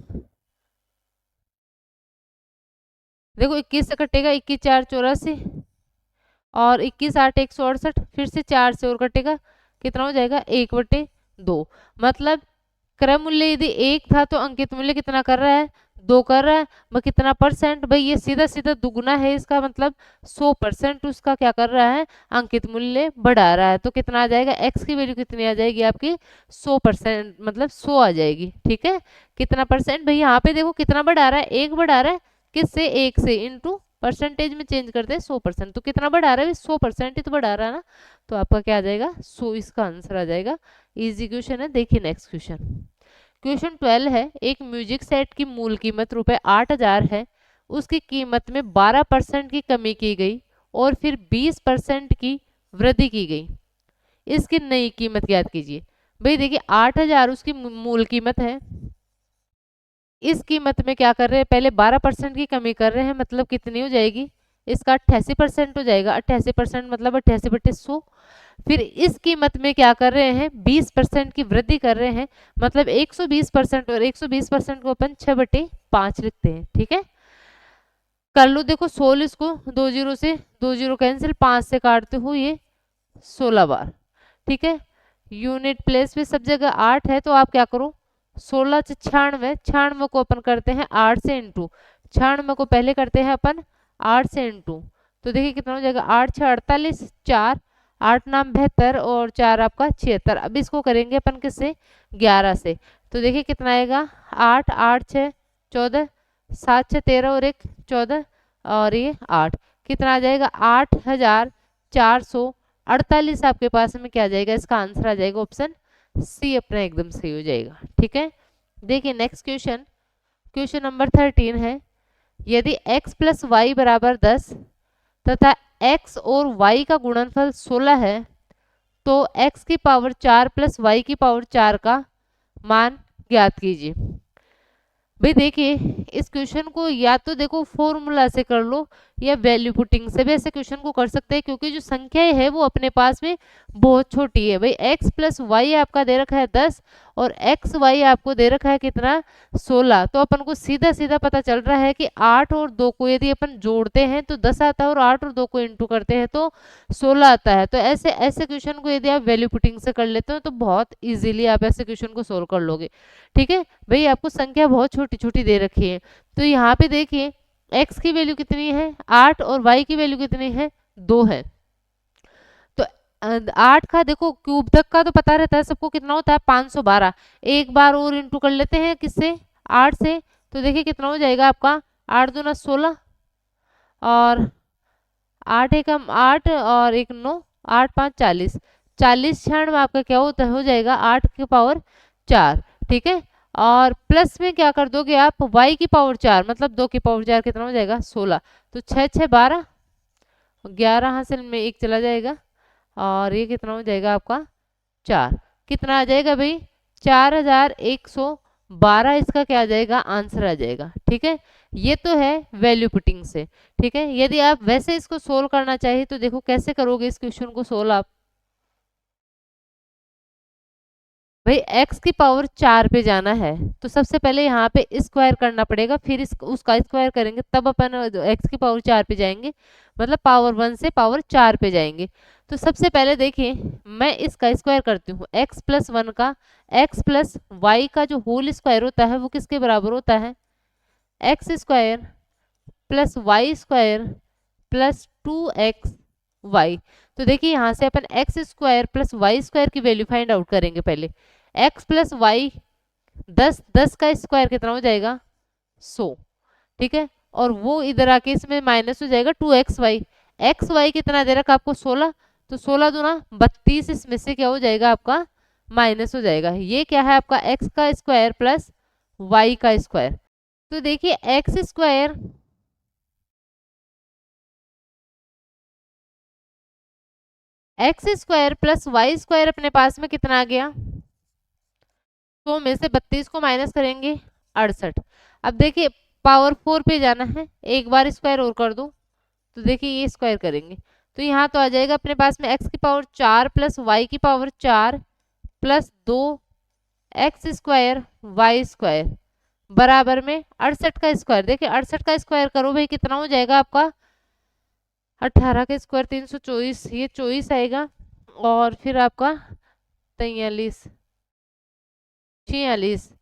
देखो 21 से कटेगा 21 4 84 और 21 8 168, फिर से 4 से और कटेगा कितना हो जाएगा 1/2। मतलब क्रय मूल्य यदि 1 था तो अंकित मूल्य कितना कर रहा है 2 कर रहा है। वह कितना परसेंट, भाई ये सीधा सीधा दुगुना है इसका, मतलब 100% उसका क्या कर रहा है अंकित मूल्य बढ़ा रहा है। तो कितना आ जाएगा, x की वैल्यू कितनी आ जाएगी आपकी 100%, मतलब 100 आ जाएगी, ठीक है। कितना परसेंट, भाई यहाँ पे देखो कितना बढ़ा रहा है, 1 बढ़ा रहा है, किससे 1 से, इंटू परसेंटेज में चेंज करते हैं 100%। तो कितना बढ़ा रहा है 100% ही तो बढ़ा रहा है ना। तो आपका क्या आ जाएगा 100, इसका आंसर आ जाएगा। इजी क्वेश्चन है। देखिए नेक्स्ट क्वेश्चन, क्वेश्चन 12 है। एक म्यूजिक सेट की मूल कीमत रुपए 8000 है, उसकी कीमत में 12% की कमी की गई और फिर 20% की वृद्धि की गई। इसकी नई कीमत ज्ञात कीजिए। भाई देखिए 8000 उसकी मूल कीमत है, इस कीमत में क्या कर रहे हैं, पहले 12% की कमी कर रहे हैं, मतलब कितनी हो जाएगी, इसका 88% हो जाएगा। 88% मतलब 88/100। फिर इस कीमत में क्या कर रहे हैं 20% की वृद्धि कर रहे हैं, मतलब 120%। और 120% को अपन 6/5 लिखते हैं, ठीक है। कर लो, देखो 16 इसको 2 0 से 2 0 कैंसिल, 5 से काटते हो ये 16 बार, ठीक है। यूनिट प्लेस भी सब जगह 8 है, तो आप क्या करो 16 से 96, 96 को अपन करते हैं 8 से इंटू, 96 को पहले करते हैं अपन 8 से इंटू, तो देखिए कितना हो जाएगा 8 6 48, 4 8 9 72 और 4 आपका 76। अब इसको करेंगे अपन किससे 11 से, तो देखिए कितना आएगा 8 8 6 14, 7 6 13 और 1 14 और ये 8, कितना आ जाएगा 8448 आपके पास में क्या आ जाएगा, इसका आंसर आ जाएगा ऑप्शन सी अपना एकदम सही हो जाएगा। ठीक है, देखिए नेक्स्ट क्वेश्चन, क्वेश्चन नंबर 13 है, यदि x प्लस वाई बराबर 10 तथा x और y का गुणनफल 16 है तो x की पावर 4 प्लस वाई की पावर 4 का मान ज्ञात कीजिए। भाई देखिए इस क्वेश्चन को या तो देखो फॉर्मूला से कर लो या वैल्यू पुटिंग से भी ऐसे क्वेश्चन को कर सकते हैं, क्योंकि जो संख्याएं है वो अपने पास में बहुत छोटी है। भाई x प्लस वाई आपका दे रखा है 10 और एक्स वाई आपको दे रखा है कितना 16, तो अपन को सीधा सीधा पता चल रहा है कि 8 और 2 को यदि अपन जोड़ते हैं तो 10 आता है और 8 और 2 को इंटू करते हैं तो 16 आता है। तो ऐसे ऐसे क्वेश्चन को यदि आप वैल्यू पुटिंग से कर लेते हो तो बहुत इजीली आप ऐसे क्वेश्चन को सोल्व कर लोगे। ठीक है, भाई आपको संख्या बहुत छोटी छोटी दे रखी है, तो यहाँ पे देखिए x की वैल्यू कितनी है 8 और y की वैल्यू कितनी है 2 है। तो 8 का देखो क्यूब तक का तो पता रहता है सबको कितना होता है 512, एक बार और इंटू कर लेते हैं किससे 8 से, तो देखिए कितना हो जाएगा आपका 8 दूना 16 और 8 एकम 8 और 1 9 8 5 40, 40 क्षण में आपका क्या होता हो जाएगा 8 की पावर 4। ठीक है, और प्लस में क्या कर दोगे आप y की पावर 4 मतलब 2 की पावर 4 कितना हो जाएगा 16, तो 6 6 12, 11 हासिल में 1 चला जाएगा और ये कितना हो जाएगा आपका 4, कितना आ जाएगा भाई 4112 इसका क्या आ जाएगा आंसर आ जाएगा। ठीक है, ये तो है वैल्यू पुटिंग से। ठीक है, यदि आप वैसे इसको सोल्व करना चाहिए तो देखो कैसे करोगे इस क्वेश्चन को सोल्व आप, भाई x की पावर 4 पे जाना है तो सबसे पहले यहाँ पे स्क्वायर करना पड़ेगा, फिर उसका स्क्वायर करेंगे तब अपन x की पावर 4 पे जाएंगे, मतलब पावर 1 से पावर 4 पे जाएंगे। तो सबसे पहले देखिए मैं इसका स्क्वायर करती हूँ, x प्लस 1 का, x प्लस वाई का जो होल स्क्वायर होता है वो किसके बराबर होता है x square plus y square plus 2x y. तो देखिए यहाँ से अपन x square plus y square की वैल्यू फाइंड आउट करेंगे पहले, x प्लस वाई 10, 10 का स्क्वायर कितना हो जाएगा 100। ठीक है, और वो इधर आके इसमें माइनस हो जाएगा 2xy, एक्स वाई कितना दे रखा आपको 16, तो 16 दूना 32, इसमें से क्या हो जाएगा आपका माइनस हो जाएगा, ये क्या है आपका x का स्क्वायर प्लस y का स्क्वायर। तो देखिए x square plus y square अपने पास में कितना आ गया, तो में से 32 को माइनस करेंगे 68। अब देखिए पावर 4 पे जाना है, एक बार स्क्वायर और कर दो, तो देखिए ये स्क्वायर करेंगे तो यहाँ तो आ जाएगा अपने पास में x की पावर 4 प्लस वाई की power 4 plus 2 x square y square बराबर में 68 का स्क्वायर। देखिए 68 का स्क्वायर करो भाई कितना हो जाएगा आपका 18 का स्क्वायर 324, ये 24 आएगा और फिर आपका 43 46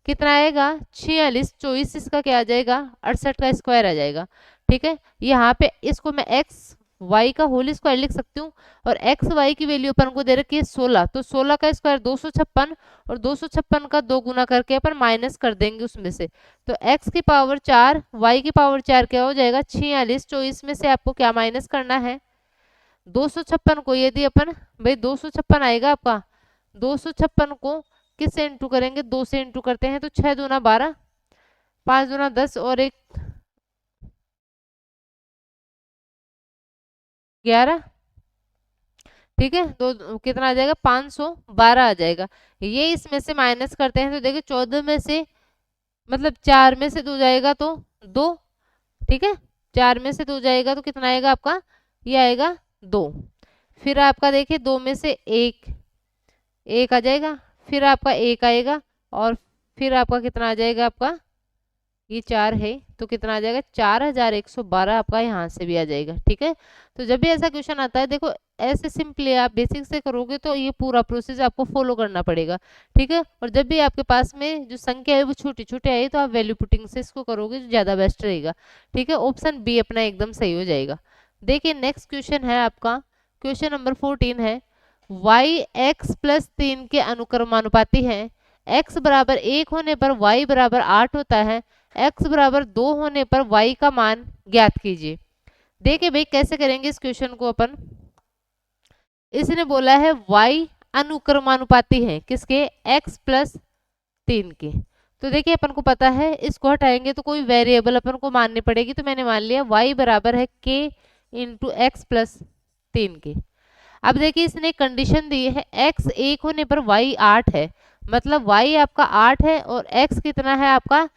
कितना आएगा 46, 24 इसका क्या आ जाएगा 68 का स्क्वायर आ जाएगा। ठीक है, यहाँ पे इसको मैं एक्स वाई का होल स्क्वायर लिख सकती हूँ और एक्स वाई की वैल्यू अपन को दे रखी है 16, तो 16 का स्क्वायर 256 और 256 का 2 गुना करके अपन माइनस कर देंगे उसमें से, तो x की पावर 4 y की पावर 4 क्या हो जाएगा 46, 24 में से आपको क्या माइनस करना है 256 को, यदि अपन भाई 256 आएगा आपका, 256 को किससे इंटू करेंगे 2 से इंटू करते हैं तो 6 दूना 12, 5 दूना 10 और 1 11। ठीक है, तो कितना आ जाएगा 512 आ जाएगा, ये इसमें से माइनस करते हैं तो देखिए 14 में से मतलब 4 में से 2 जाएगा तो 2। ठीक है, 4 में से 2 जाएगा तो कितना आएगा आपका ये आएगा 2, फिर आपका देखिए 2 में से 1 आ जाएगा, फिर आपका 1 आएगा और फिर आपका कितना आ जाएगा आपका ये 4 है तो कितना आ जाएगा 4112 आपका यहाँ से भी आ जाएगा। ठीक है, तो जब भी ऐसा क्वेश्चन आता है देखो ऐसे सिंपली आप बेसिक से करोगे तो ये पूरा प्रोसेस आपको फॉलो करना पड़ेगा। ठीक है, और जब भी आपके पास में जो संख्या है वो छोटी छोटी आई तो आप वैल्यू पुटिंग से इसको करोगे तो ज्यादा बेस्ट रहेगा। ठीक है, ऑप्शन बी अपना एकदम सही हो जाएगा। देखिए नेक्स्ट क्वेश्चन है आपका, क्वेश्चन नंबर 14 है, y x प्लस 3 के अनुक्रमानुपाती है। x बराबर 1 होने पर y बराबर 8 होता है। x बराबर 2 होने पर y का मान ज्ञात कीजिए। देखिए भाई कैसे करेंगे इस क्वेश्चन को अपन, इसने बोला है y अनुक्रमानुपाती है किसके, x प्लस 3 के। तो देखिए अपन को पता है इसको हटाएंगे तो कोई वेरिएबल अपन को माननी पड़ेगी, तो मैंने मान लिया y बराबर है k इंटू एक्स प्लस 3 के। अब देखिए इसने कंडीशन दी है x 1 होने पर y 8 है, मतलब y आपका 8 है और x कितना है आपका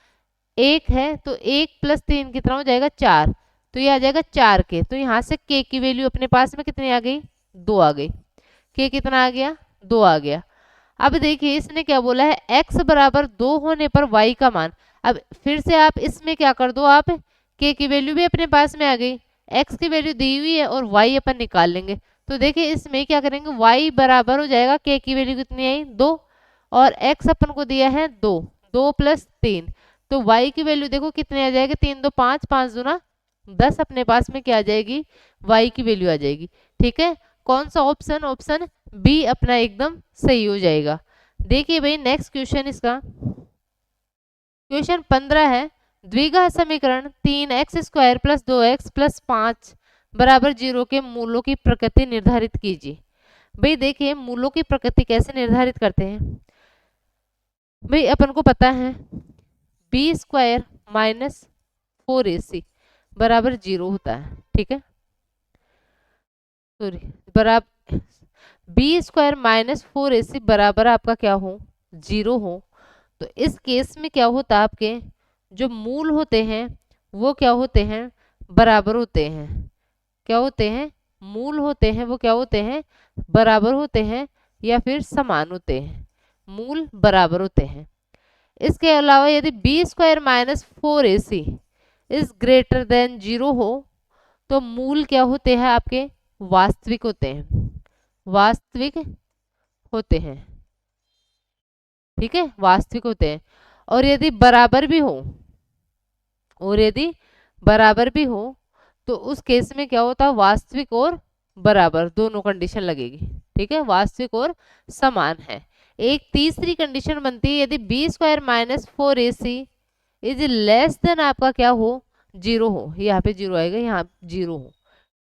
1 है, तो 1 प्लस 3 कितना हो जाएगा 4, तो ये आ जाएगा 4 के। तो यहाँ से k की वैल्यू अपने पास में कितनी आ गई, 2 आ गई। k कितना आ गया, 2 आ गया। अब देखिए इसने क्या बोला है x बराबर 2 होने पर y का मान। अब फिर से आप इसमें क्या कर दो, आप k की वैल्यू भी अपने पास में आ गई, x की वैल्यू दी हुई है और y अपन निकाल लेंगे। तो देखिए इसमें क्या करेंगे, y बराबर हो जाएगा k की वैल्यू कितनी आई 2 और x अपन को दिया है 2, 2 प्लस 3, तो y की वैल्यू देखो कितनी आ जाएगी, 3 2 5, 5 दूना 10 अपने पास में क्या आ जाएगी, y की वैल्यू आ जाएगी। ठीक है, कौन सा ऑप्शन, ऑप्शन बी अपना एकदम सही हो जाएगा। देखिए भाई नेक्स्ट क्वेश्चन इसका, क्वेश्चन 15 है, द्विघात समीकरण 3x square plus 2x plus 5 बराबर 0 के मूलों की प्रकृति निर्धारित कीजिए। भाई देखिए मूलों की प्रकृति कैसे निर्धारित करते हैं, भाई अपन को पता है बी स्क्वायर माइनस 4ac बराबर 0 होता है। ठीक है, सॉरी बराबर बी स्क्वायर माइनस 4ac बराबर आपका क्या हो, 0 हो, तो इस केस में क्या होता है आपके जो मूल होते हैं वो क्या होते हैं, बराबर होते हैं। क्या होते हैं, मूल होते हैं वो क्या होते हैं, बराबर होते हैं या फिर समान होते हैं, मूल बराबर होते हैं। इसके अलावा यदि B square minus 4ac is greater than 0 हो तो मूल क्या होते हैं आपके, वास्तविक होते हैं, वास्तविक होते हैं। ठीक है, वास्तविक होते हैं। और यदि बराबर भी हो, और यदि बराबर भी हो तो उस केस में क्या होता है, वास्तविक और बराबर दोनों कंडीशन लगेगी। ठीक है, वास्तविक और समान है। एक तीसरी कंडीशन बनती है यदि B square minus 4ac is less than आपका क्या हो, 0 हो, यहाँ पे 0 आएगा, यहाँ 0 हो।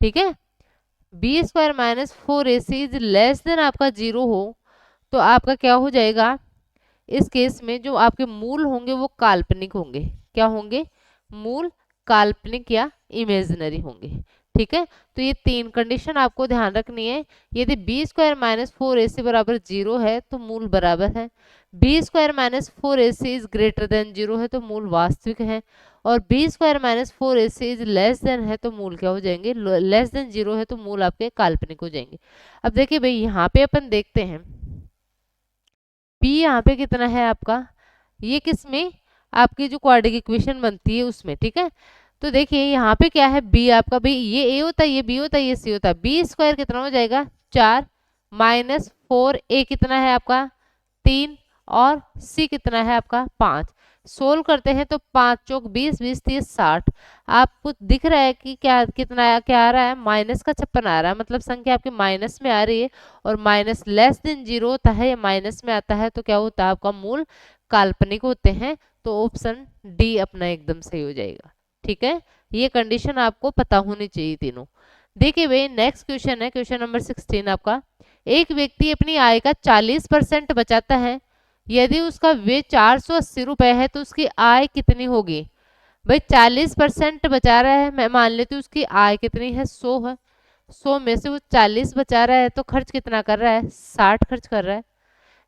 ठीक है, B square minus 4ac is less than आपका 0 हो तो आपका क्या हो जाएगा, इस केस में जो आपके मूल होंगे वो काल्पनिक होंगे। क्या होंगे, मूल काल्पनिक या इमेजिनरी होंगे। ठीक है, तो ये 3 कंडीशन आपको ध्यान रखनी है। यदि बी स्क्वायर माइनस 4ac बराबर 0 है तो मूल बराबर है, B square minus 4ac is greater than 0 है तो मूल वास्तविक है, और B square minus 4ac is less than है तो मूल क्या हो जाएंगे, लेस देन 0 है तो मूल आपके काल्पनिक हो जाएंगे। अब देखिए भाई यहाँ पे अपन देखते हैं p यहाँ पे कितना है आपका, ये किसमें, आपकी जो क्वाड्रेटिक इक्वेशन बनती है उसमें। ठीक है, तो देखिए यहाँ पे क्या है b आपका, भाई ये a होता है, ये b होता है, ये c होता है, बी स्क्वायर कितना हो जाएगा 4 माइनस 4, a कितना है आपका 3 और c कितना है आपका 5। सोल्व करते हैं तो 5 चौक 20, 20 30 60। आपको दिख रहा है कि क्या कितना क्या आ रहा है, माइनस का 56 आ रहा है, मतलब संख्या आपके माइनस में आ रही है, और माइनस लेस देन 0 होता है या माइनस में आता है तो क्या होता है आपका मूल काल्पनिक होते हैं। तो ऑप्शन डी अपना एकदम सही हो जाएगा। ठीक है, ये कंडीशन आपको पता होनी चाहिए तीनों। देखिए भाई नेक्स्ट क्वेश्चन है, क्वेश्चन नंबर 16 आपका, एक व्यक्ति अपनी आय का 40% बचाता है, यदि उसका व्यय 480 रुपए है तो उसकी आय कितनी होगी। भाई 40% बचा रहा है, मैं मान लेती हूँ उसकी आय कितनी है 100 है, 100 में से वो 40 बचा रहा है तो खर्च कितना कर रहा है, 60 खर्च कर रहा है।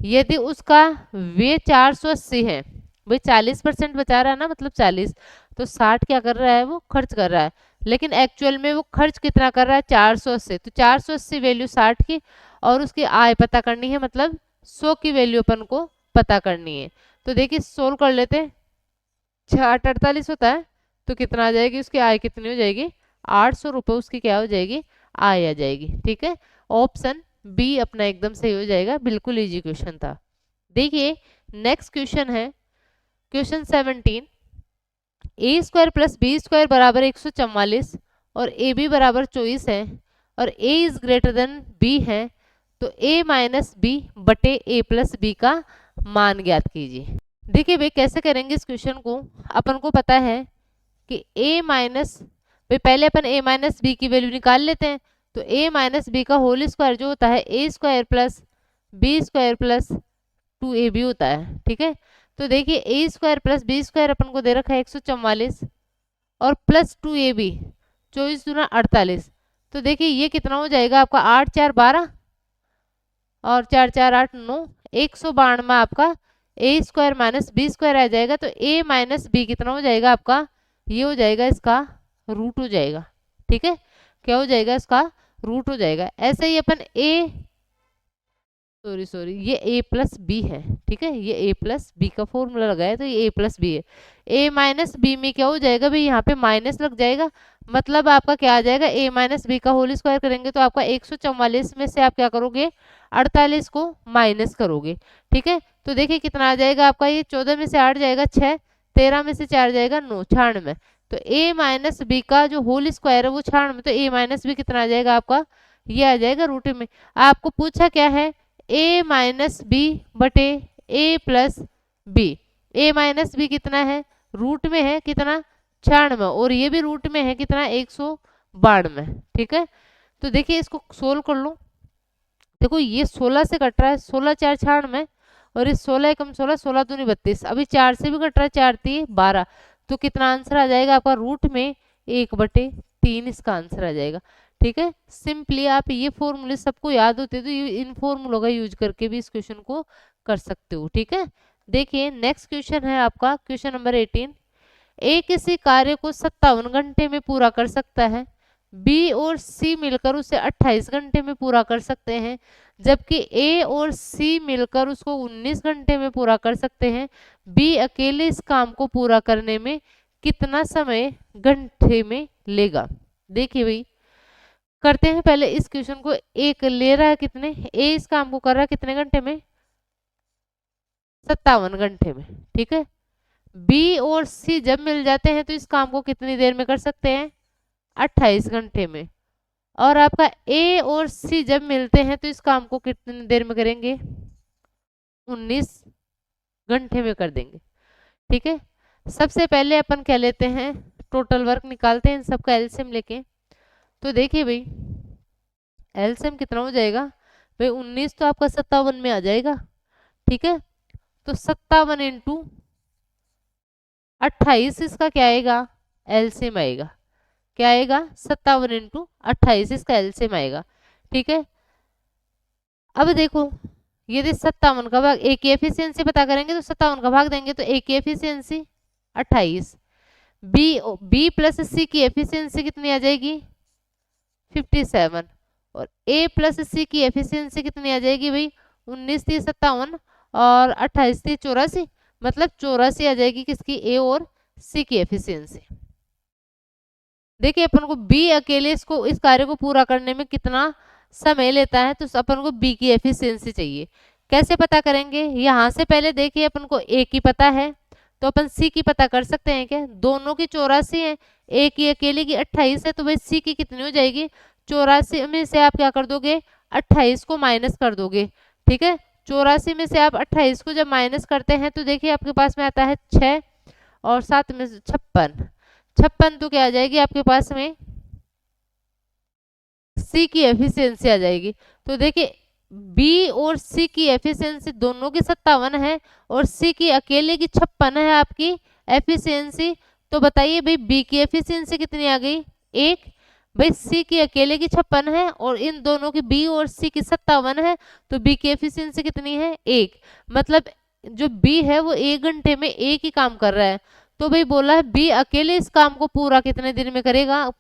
यदि उसका व्यय 480 है, भाई 40% बचा रहा है ना, मतलब 40, तो 60 क्या कर रहा है, वो खर्च कर रहा है, लेकिन एक्चुअल में वो खर्च कितना कर रहा है 480, तो 480 वैल्यू 60 की और उसकी आय पता करनी है, मतलब 100 की वैल्यू अपन को पता करनी है। तो देखिए सोल्व कर लेते हैं, 6 8 48 होता है, तो कितना आ जाएगी उसकी आय कितनी हो जाएगी, 800 रुपये उसकी क्या हो जाएगी, आय आ जाएगी। ठीक है, ऑप्शन बी अपना एकदम सही हो जाएगा, बिल्कुल इजी क्वेश्चन था। देखिए नेक्स्ट क्वेश्चन है क्वेश्चन 17, ए स्क्वायर प्लस बी स्क्वायर बराबर 144 और ए बी बराबर 24 है और ए इज ग्रेटर देन बी है, तो ए माइनस बी बटे ए प्लस बी का मान ज्ञात कीजिए। देखिए भाई कैसे करेंगे इस क्वेश्चन को, अपन को पता है कि a माइनस, भाई पहले अपन a माइनस बी की वैल्यू निकाल लेते हैं, तो a माइनस बी का होल स्क्वायर जो होता है a square plus b square plus 2ab होता है। ठीक है, तो देखिए a square plus b square अपन को दे रखा है 144 और प्लस 2ab 24 दूना 48, तो देखिए ये कितना हो जाएगा आपका 8 4 12 और 4 4 8 9, 192 आपका ए स्क्वायर माइनस बी स्क्वायर आ जाएगा, तो ए माइनस बी कितना हो जाएगा आपका, ये हो जाएगा इसका रूट हो जाएगा। ठीक है, क्या हो जाएगा इसका रूट हो जाएगा। ऐसे ही अपन सॉरी ये a प्लस बी है। ठीक है, ये a प्लस बी का फॉर्मूला लगाया तो ये a प्लस बी है। a माइनस बी में क्या हो जाएगा भाई, यहाँ पे माइनस लग जाएगा, मतलब आपका क्या आ जाएगा, a माइनस बी का होल स्क्वायर करेंगे तो आपका 144 में से आप क्या करोगे, 48 को माइनस करोगे। ठीक है, तो देखिए कितना आ जाएगा आपका, ये 14 में से 8 जाएगा 6, 13 में से 4 जाएगा 9, 96, तो a माइनस बी का जो होल स्क्वायर है वो 96, तो a माइनस बी कितना आ जाएगा आपका, ये आ जाएगा रूट में। आपको पूछा क्या है, a माइनस बी बटे a plus B, a minus B कितना है, रूट में है कितना 96 और ये भी रूट में है कितना 192। ठीक है, तो देखिए इसको सोल्व कर लो, देखो ये 16 से कट रहा है, 16 4 96 और इस 16 एकम 16, 16 दूनी 32, अभी 4 से भी कट रहा है, 4 3 12, तो कितना आंसर आ जाएगा आपका, रूट में 1/3 इसका आंसर आ जाएगा। ठीक है, सिंपली आप ये फॉर्मूले सबको याद होते तो इन फॉर्मूलों का यूज करके भी इस क्वेश्चन को कर सकते हो। ठीक है, देखिए नेक्स्ट क्वेश्चन है आपका क्वेश्चन नंबर 18, ए किसी कार्य को 57 घंटे में पूरा कर सकता है, बी और सी मिलकर उसे 28 घंटे में पूरा कर सकते हैं, जबकि ए और सी मिलकर उसको 19 घंटे में पूरा कर सकते हैं, बी अकेले इस काम को पूरा करने में कितना समय घंटे में लेगा। देखिए भाई करते हैं पहले इस क्वेश्चन को, एक ले रहा है कितने, ए इस काम को कर रहा है कितने घंटे में, 57 घंटे में। ठीक है, बी और सी जब मिल जाते हैं तो इस काम को कितनी देर में कर सकते हैं, 28 घंटे में, और आपका ए और सी जब मिलते हैं तो इस काम को कितनी देर में करेंगे, 19 घंटे में कर देंगे। ठीक है, सबसे पहले अपन क्या लेते हैं, टोटल वर्क निकालते हैं इन सबका एलसीएम लेके, तो देखिए भाई एलसीएम कितना हो जाएगा भाई, 19 तो आपका 57 में आ जाएगा। ठीक है, तो 57 इंटू 28 इसका क्या आएगा, एलसीएम आएगा, क्या आएगा 57 इंटू 28 इसका एलसीएम आएगा। ठीक है, अब देखो यदि 57 का भाग, ए की एफिशिएंसी पता करेंगे तो 57 का भाग देंगे तो ए की एफिशिएंसी 28, बी प्लस सी की एफिशिएंसी कितनी आ जाएगी 57 और ए प्लस सी की एफिशिएंसी कितनी आ जाएगी भाई 19 थी 57 और 28 थी 84, मतलब 84 आ जाएगी किसकी, ए और सी की एफिशिएंसी। देखिए अपन को बी अकेले इसको इस कार्य को पूरा करने में कितना समय लेता है, तो अपन को बी की एफिशिएंसी चाहिए। कैसे पता करेंगे, यहाँ से पहले देखिए अपन को ए की पता है तो अपन सी की पता कर सकते हैं क्या, दोनों की 84 है, ए की अकेले की 28 है, तो भाई सी की कितनी हो जाएगी, 84 में से आप क्या कर दोगे 28 को माइनस कर दोगे। ठीक है, 84 में से आप 28 को जब माइनस करते हैं तो देखिए आपके पास में आता है 6 और 7 में 56, 56 तो क्या आ जाएगी आपके पास में सी की एफिशिएंसी आ जाएगी। तो देखिए बी और सी की एफिशिएंसी दोनों की 57 है और सी की अकेले की 56 है आपकी एफिशिएंसी, तो बताइए भाई बी की एफिशिएंसी कितनी आ गई 1, भाई सी की अकेले की 56 है और इन दोनों की बी और सी की 57 है, तो बी की एफिशिएंसी कितनी है 1, मतलब जो बी है वो 1 घंटे में एक ही काम कर रहा है, तो भाई बोला है बी अकेले इस काम को पूरा कितने दिन में करेगा,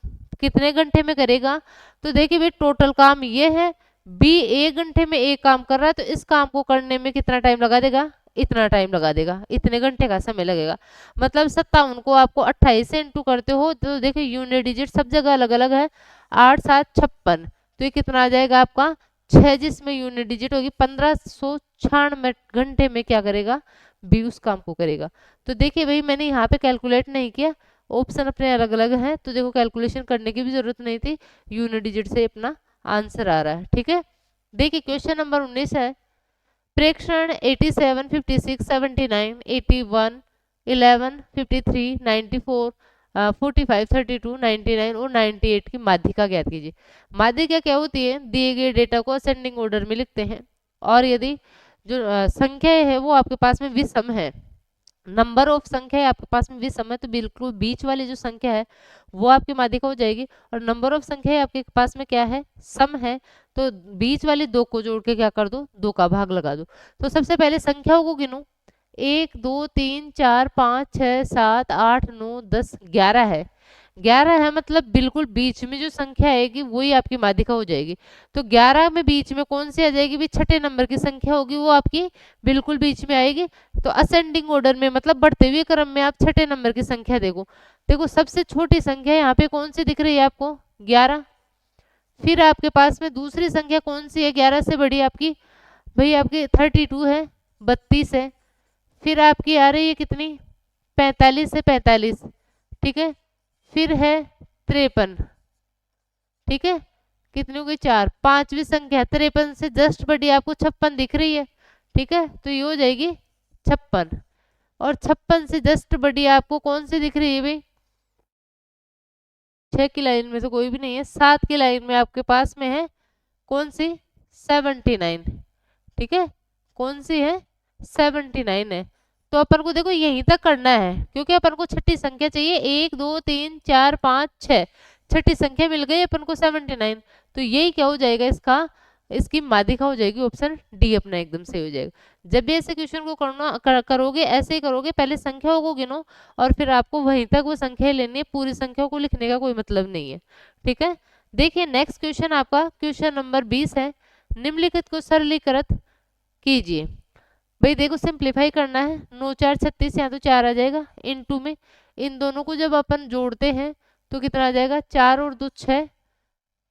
कितने घंटे में करेगा, तो देखिए भाई टोटल काम ये है, बी 1 घंटे में एक काम कर रहा है तो इस काम को करने में कितना टाइम लगा देगा इतना टाइम लगा देगा, इतने घंटे का समय लगेगा। मतलब 57 को आपको 28 से इंटू करते हो तो देखिए यूनिट डिजिट सब जगह अलग अलग है, 8 7 56, तो ये कितना आ जाएगा आपका 6, जिसमें यूनिट डिजिट होगी 1596 घंटे में क्या करेगा बी उस काम को करेगा। तो देखिए भाई मैंने यहाँ पे कैलकुलेट नहीं किया, ऑप्शन अपने अलग अलग हैं, तो देखो कैलकुलेशन करने की भी जरूरत नहीं थी, यूनिट डिजिट से अपना आंसर आ रहा है। ठीक है, देखिए क्वेश्चन नंबर 19 है, प्रेक्षण 87 56 79 81 11 53 94 45 32 99 और 98 की माध्यिका ज्ञात कीजिए। माध्यिका क्या होती है, दिए गए डेटा को असेंडिंग ऑर्डर में लिखते हैं और यदि जो संख्या है वो आपके पास में विषम है, नंबर ऑफ संख्या है आपके पास में विषम है, तो बिल्कुल बीच वाली जो संख्या है वो आपकी माध्यिका हो जाएगी, और नंबर ऑफ संख्या है आपके पास में क्या है सम है, तो बीच वाले दो को जोड़ के क्या कर दो, दो का भाग लगा दो। तो सबसे पहले संख्याओं को गिनो, 1 2 3 4 5 6 7 8 9 10 11 है, 11 है मतलब बिल्कुल बीच में जो संख्या आएगी वही आपकी माध्यिका हो जाएगी। तो 11 में बीच में कौन सी आ जाएगी भी, छठे नंबर की संख्या होगी वो आपकी बिल्कुल बीच में आएगी। तो असेंडिंग ऑर्डर में मतलब बढ़ते हुए क्रम में आप छठे नंबर की संख्या देखो, देखो सबसे छोटी संख्या यहाँ पे कौन सी दिख रही है आपको 11, फिर आपके पास में दूसरी संख्या कौन सी है 11 से बड़ी आपकी, भाई आपकी 32 है, 32 है, फिर आपकी आ रही है कितनी 45 है 45, ठीक है, फिर है 53, ठीक है, कितनी हो गई 4, पांचवी संख्या 53 से जस्ट बड़ी आपको 56 दिख रही है, ठीक है, तो ये हो जाएगी 56, और 56 से जस्ट बड़ी आपको कौन सी दिख रही है भाई, 6 की लाइन में तो कोई भी नहीं है, 7 की लाइन में आपके पास में है कौन सी 79, ठीक है, कौन सी है 79 है। तो अपन को देखो यहीं तक करना है क्योंकि अपन को छठी संख्या चाहिए, 1 2 3 4 5 6, छठी संख्या मिल गई अपन को 79, तो यही क्या हो जाएगा इसका, इसकी माध्यिका हो जाएगी, ऑप्शन डी अपना एकदम सही हो जाएगा। जब भी ऐसे क्वेश्चन को करोगे ऐसे ही करोगे, पहले संख्याओं को गिनो और फिर आपको वहीं तक वो संख्या लेनी है, पूरी संख्याओं को लिखने का कोई मतलब नहीं है। ठीक है, देखिए नेक्स्ट क्वेश्चन आपका क्वेश्चन नंबर 20 है, निम्नलिखित को सरलीकृत कीजिए। भाई देखो सिंप्लीफाई करना है, 9 4 36, यहाँ तो 4 आ जाएगा, इनटू में इन दोनों को जब अपन जोड़ते हैं तो कितना आ जाएगा, 4 और 2 6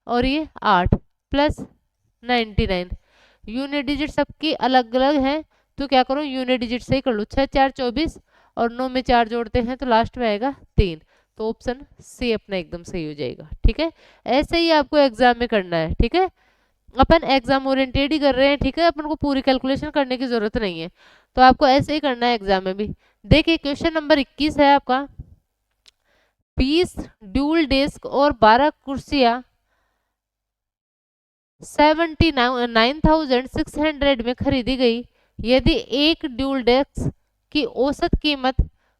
और ये 8 प्लस 99, यूनिट डिजिट सबकी अलग अलग है तो क्या करो यूनिट डिजिट से ही कर लो, 6 4 24 और 9 में 4 जोड़ते हैं तो लास्ट में आएगा 3, तो ऑप्शन सी अपना एकदम सही हो जाएगा। ठीक है, ऐसे ही आपको एग्जाम में करना है। ठीक है, अपन एग्जाम ओरिएंटेड ही कर रहे हैं, ठीक है, अपन को पूरी कैलकुलेशन करने की जरूरत नहीं है, तो आपको ऐसे ही करना है एग्जाम में भी। देखिए क्वेश्चन नंबर 21 है आपका, 20 ड्यूल डेस्क और 12 कुर्सियां 79,600 में खरीदी गई, यदि एक ड्यूल डेस्क की औसत कीमत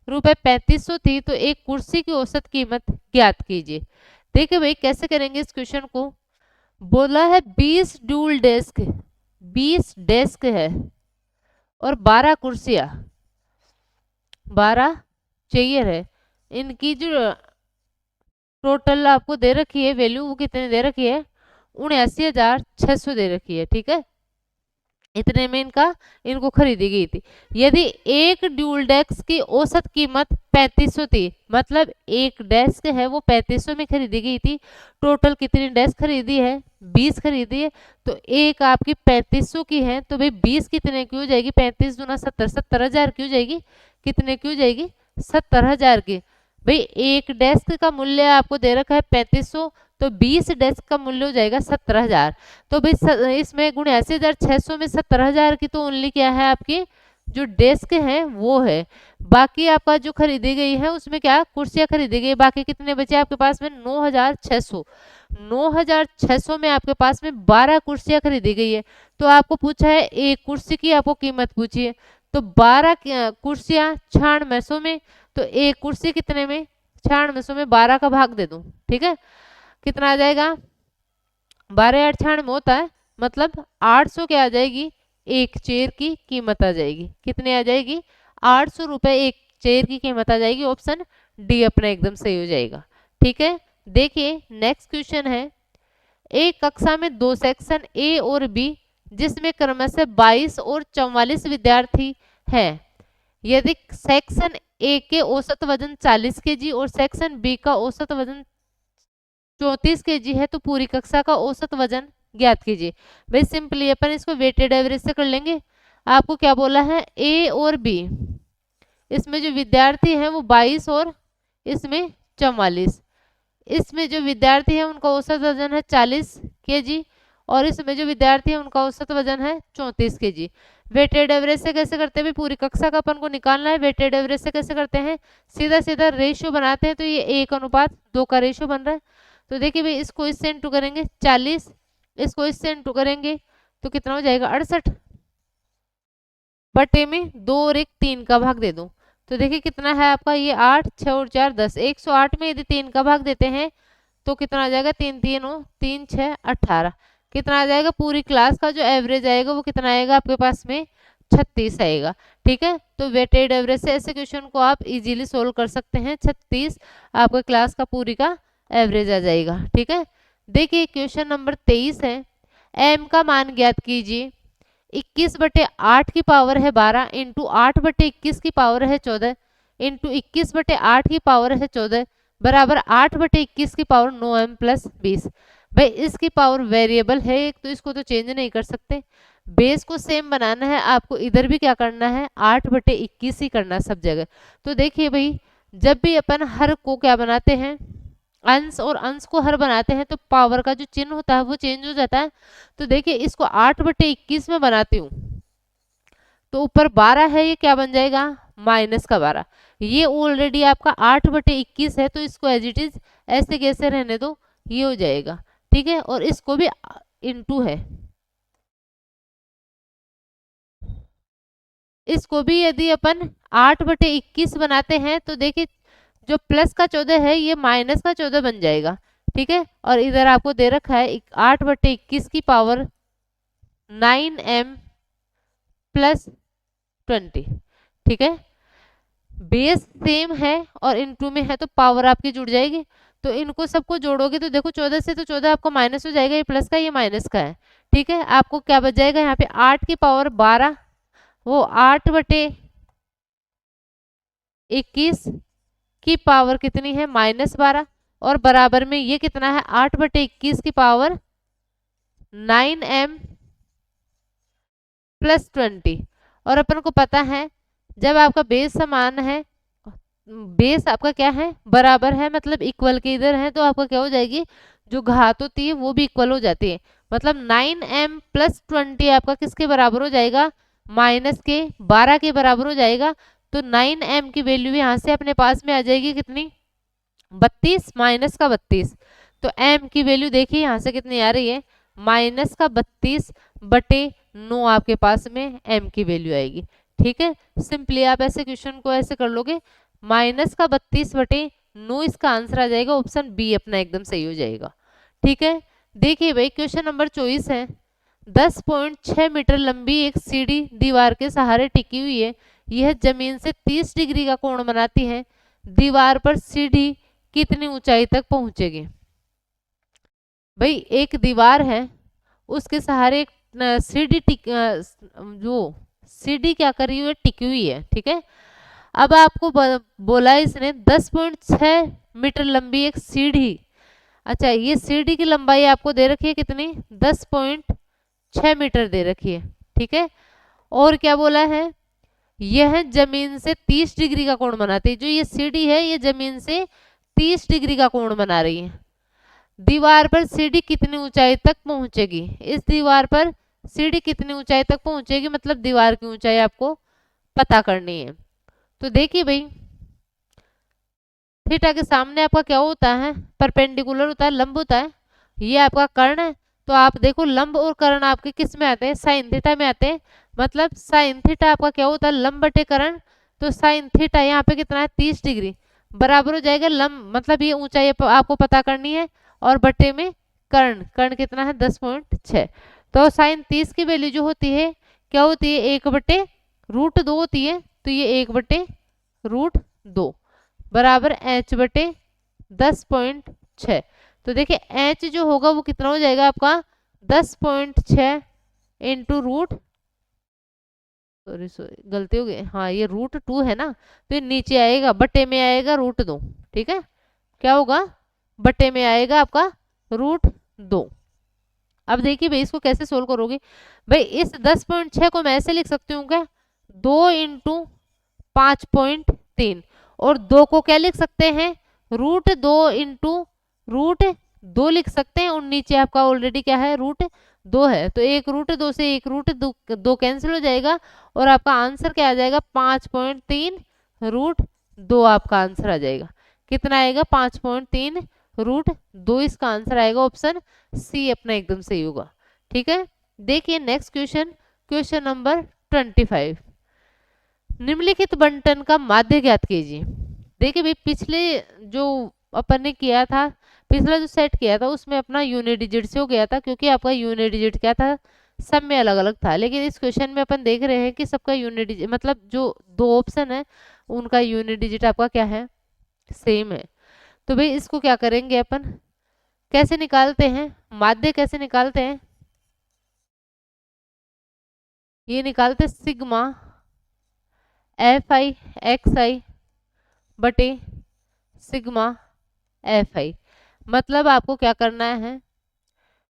₹3500 थी तो एक कुर्सी की औसत कीमत ज्ञात कीजिए। देखिए भाई कैसे करेंगे इस क्वेश्चन को, बोला है 20 ड्यूल डेस्क, 20 डेस्क है और 12 कुर्सियां, 12 चेयर है, इनकी जो टोटल आपको दे रखी है वैल्यू वो कितने दे रखी है, 79,600 दे रखी है। ठीक है, इतने में इनको खरीदी गई थी। यदि एक ड्यूल डेस्क की औसत कीमत 3500 थी, मतलब एक डेस्क है वो 3500 में खरीदी गई थी, टोटल कितनी डेस्क खरीदी है 20 खरीदी है, तो एक आपकी 3500 की है, तो भाई 20 कितने की हो जाएगी, 35 दूना 70, 70,000 की हो जाएगी, कितने की हो जाएगी 70,000 की। भाई एक डेस्क का मूल्य आपको दे रखा है 3500, तो 20 डेस्क का मूल्य हो जाएगा 70,000, तो भाई इसमें 79,600 में 70,000 की तो ओनली क्या है आपकी जो डेस्क है वो है, बाकी आपका जो खरीदी गई है उसमें क्या कुर्सियां खरीदी गई, बाकी कितने बचे आपके पास में 9,600, 9,600 में आपके पास में 12 कुर्सियां खरीदी गई है, तो आपको पूछा है एक कुर्सी की आपको कीमत पूछी है, तो 12 कुर्सियां 9600 में, तो एक कुर्सी कितने में 9600 में 12 का भाग दे दूं, ठीक है, कितना आ जाएगा 12 8 96 होता है, मतलब 800 क्या आ जाएगी, एक चेयर की कीमत आ जाएगी, कितने आ जाएगी 800 रुपए एक चेयर की कीमत आ जाएगी, ऑप्शन डी अपना एकदम सही हो जाएगा। ठीक है, देखिए नेक्स्ट क्वेश्चन है, एक कक्षा में दो सेक्शन ए और बी जिसमें क्रमशः 22 और 44 विद्यार्थी है। यदि सेक्शन ए के औसत वजन 40 केजी और सेक्शन बी का औसत वजन 34 केजी है तो पूरी कक्षा का औसत वजन ज्ञात कीजिए। भाई सिंपली अपन इसको वेटेड एवरेज से कर लेंगे। आपको क्या बोला है, ए और बी, इसमें जो विद्यार्थी हैं वो 22 और इसमें 44, इसमें जो विद्यार्थी है उनका औसत वजन है 40 केजी और इसमें जो विद्यार्थी है उनका औसत वजन है 34 केजी। वेटेड एवरेज से कैसे करते हैं, पूरी कक्षा का अपन को निकालना है। वेटेड एवरेज से कैसे करते हैं, सीधा सीधा रेशियो बनाते हैं, तो ये 1:2 का रेशियो बन रहा है। तो देखिए भाई इसको इससे इंटू करेंगे 40, इसको इससे इंटू करेंगे तो कितना हो जाएगा 68, बटे में 2 और 1 3 का भाग दे दूं तो देखिए कितना है आपका, ये 8 6 और 4 10, 108 में यदि 3 का भाग देते हैं तो कितना आ जाएगा, 3 3 9 3 6 18, कितना आ जाएगा, पूरी क्लास का जो एवरेज आएगा वो कितना आएगा आपके पास में 36 आएगा। ठीक है, तो वेटेड एवरेज से ऐसे क्वेश्चन को आप इजीली सोल्व कर सकते हैं। 36 आपके क्लास का पूरी का एवरेज आ जाएगा। ठीक है, देखिए क्वेश्चन नंबर 23 है, एम का मान ज्ञात कीजिए। 21/8 की पावर है 12 इंटू 8/21 की पावर है 14 इंटू 21/8 की पावर है 14 बराबर 8/21 की पावर 9m प्लस 20। भाई इसकी पावर वेरिएबल है एक, तो इसको तो चेंज नहीं कर सकते। बेस को सेम बनाना है आपको, इधर भी क्या करना है 8/21 ही करना सब जगह। तो देखिए भाई जब भी अपन हर को क्या बनाते हैं, अंश और अंश को हर बनाते हैं, तो पावर का जो चिन्ह होता है वो चेंज हो जाता है। तो देखिए इसको 8/21 में बनाती हूँ तो ऊपर 12 है, ये क्या बन जाएगा माइनस का 12। ये ऑलरेडी आपका 8/21 है तो इसको एज इट इज ऐसे कैसे रहने दो, ये हो जाएगा। ठीक है, और इसको भी इंटू है, इसको भी यदि अपन 8/21 बनाते हैं तो देखिए जो प्लस का 14 है ये माइनस का 14 बन जाएगा। ठीक है, और इधर आपको दे रखा है 8/21 की पावर 9m प्लस 20। ठीक है, बेस सेम है और इनटू में है तो पावर आपकी जुड़ जाएगी। तो इनको सबको जोड़ोगे तो देखो 14 से तो 14 आपको माइनस हो जाएगा, ये प्लस का ये माइनस का है। ठीक है, आपको क्या बच जाएगा यहाँ पे 8 की पावर 12, वो 8/21 की पावर कितनी है -12 और बराबर में ये कितना है 8/21 की पावर 9m प्लस 20। और अपन को पता है जब आपका बेस समान है, बेस आपका क्या है बराबर है, मतलब इक्वल के इधर है, तो आपका क्या हो जाएगी, जो घात होती है वो भी इक्वल हो जाती है। मतलब 9m प्लस 20 आपका किसके बराबर हो जाएगा, माइनस के 12 के बराबर हो जाएगा। तो 9m की वैल्यू यहाँ से अपने पास में आ जाएगी कितनी, 32 माइनस का 32। तो m की वैल्यू देखिए यहाँ से कितनी आ रही है, माइनस का 32/9 आपके पास में m की वैल्यू आएगी। ठीक है, सिंपली आप ऐसे क्वेश्चन को ऐसे कर लोगे, माइनस का 32/9 इसका आंसर आ जाएगा, ऑप्शन बी अपना एकदम सही हो जाएगा। ठीक है, देखिए भाई क्वेश्चन नंबर 24 है, 10.6 मीटर लंबी एक सीढ़ी दीवार के सहारे टिकी हुई है, यह जमीन से 30 डिग्री का कोण बनाती है, दीवार पर सीढ़ी कितनी ऊंचाई तक पहुंचेगी। भाई एक दीवार है, उसके सहारे एक सीढ़ी जो सीढ़ी क्या करी हुई है, टिकी हुई है। ठीक है, अब आपको बोला इसने 10.6 मीटर लंबी एक सीढ़ी, अच्छा ये सीढ़ी की लंबाई आपको दे रखी है कितनी, 10.6 मीटर दे रखी है। ठीक है, और क्या बोला है, यह जमीन से 30 डिग्री का कोण बनाती है, जो ये सीढ़ी है ये जमीन से 30 डिग्री का कोण बना रही है। दीवार पर सीढ़ी कितनी ऊंचाई तक पहुंचेगी, इस दीवार पर सीढ़ी कितनी ऊंचाई तक पहुंचेगी, मतलब दीवार की ऊंचाई आपको पता करनी है। तो देखिए भाई थीटा के सामने आपका क्या होता है, परपेंडिकुलर होता है, लंब होता है, ये आपका कर्ण है। तो आप देखो लंब और कर्ण आपके किस में आते हैं, साइन थीटा में आते हैं। मतलब साइन थीटा आपका क्या होता है, लंब बटे कर्ण। तो साइन थीटा यहाँ पे कितना है 30 डिग्री बराबर हो जाएगा लंब, मतलब ये ऊंचाई आपको पता करनी है, और बटे में कर्ण, कर्ण कितना है 10.6। तो साइन 30 की वैल्यू जो होती है क्या होती है, 1/√2 होती है। तो ये 1/√2 बराबर h/10.6। तो देखिए h जो होगा वो कितना हो जाएगा आपका 10.6 इंटू सॉरी सॉरी गलती हो गई, हाँ ये √2 है ना, तो ये नीचे आएगा, बटे में आएगा √2। ठीक है, क्या होगा, बटे में आएगा आपका √2। अब देखिए भाई इसको कैसे सोल्व करोगे। भाई इस 10.6 को मैं ऐसे लिख सकती हूँ क्या, 2 × 5.3, और 2 को क्या लिख सकते हैं, √2 × √2 लिख सकते हैं, और नीचे आपका ऑलरेडी क्या है, √2 है, तो एक √2 से एक √2 कैंसिल हो जाएगा, और आपका आंसर क्या आ जाएगा, 5.3 √2 आपका आंसर आ जाएगा। कितना आएगा, 5.3 √2, इसका आंसर आएगा ऑप्शन सी अपना एकदम सही होगा। ठीक है, देखिए नेक्स्ट क्वेश्चन, क्वेश्चन नंबर 25। निम्नलिखित बंटन का माध्य ज्ञात कीजिए। देखिए भाई पिछले जो अपन ने किया था, पिछला जो सेट किया था उसमें अपना यूनिट डिजिट से हो गया था, क्योंकि आपका यूनिट डिजिट क्या था, सब में अलग अलग था। लेकिन इस क्वेश्चन में अपन देख रहे हैं कि सबका यूनिट डिजिट, मतलब जो दो ऑप्शन है उनका यूनिट डिजिट आपका क्या है, सेम है। तो भाई इसको क्या करेंगे अपन, कैसे निकालते हैं माध्य, कैसे निकालते हैं, ये निकालते सिग्मा FI XI बटे सिग्मा FI। मतलब आपको क्या करना है,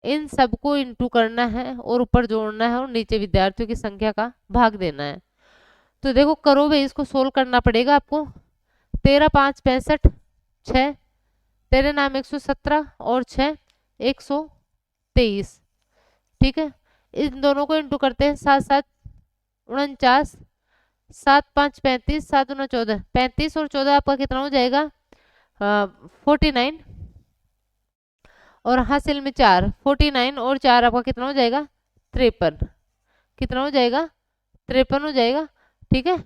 इन सबको इंटू करना है और ऊपर जोड़ना है और नीचे विद्यार्थियों की संख्या का भाग देना है। तो देखो करो भाई, इसको सोल्व करना पड़ेगा आपको। 13 5 65, 6 तेरे नाम 117 और 6 123। ठीक है, इन दोनों को इंटू करते हैं, 7 7 49, 7 5 35, 7 9 14, 35 और 14 आपका कितना हो जाएगा, 49, और हासिल में 4, 49 और 4 आपका कितना हो जाएगा, 53। कितना हो जाएगा, 53 हो जाएगा। ठीक है,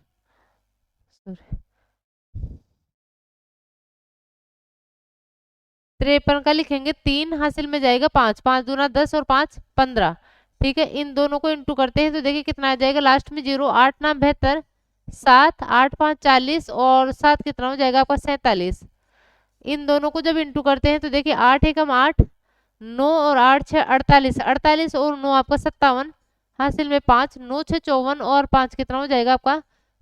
53 का लिखेंगे, 3 हासिल में जाएगा 5, 5 दूना 10 और 5 15। ठीक है, इन दोनों को इंटू करते हैं तो देखिए कितना आ जाएगा, लास्ट में 0, 8 9 72, 7 8 5 40 और 7 कितना हो जाएगा आपका 47। इन दोनों को जब इंटू करते हैं तो देखिए 8 एकम 8, 9 और 8 6 48, 48 और 9 आपका 57, हासिल में 5, 9 6 54 और 5 कितना हो जाएगा आपका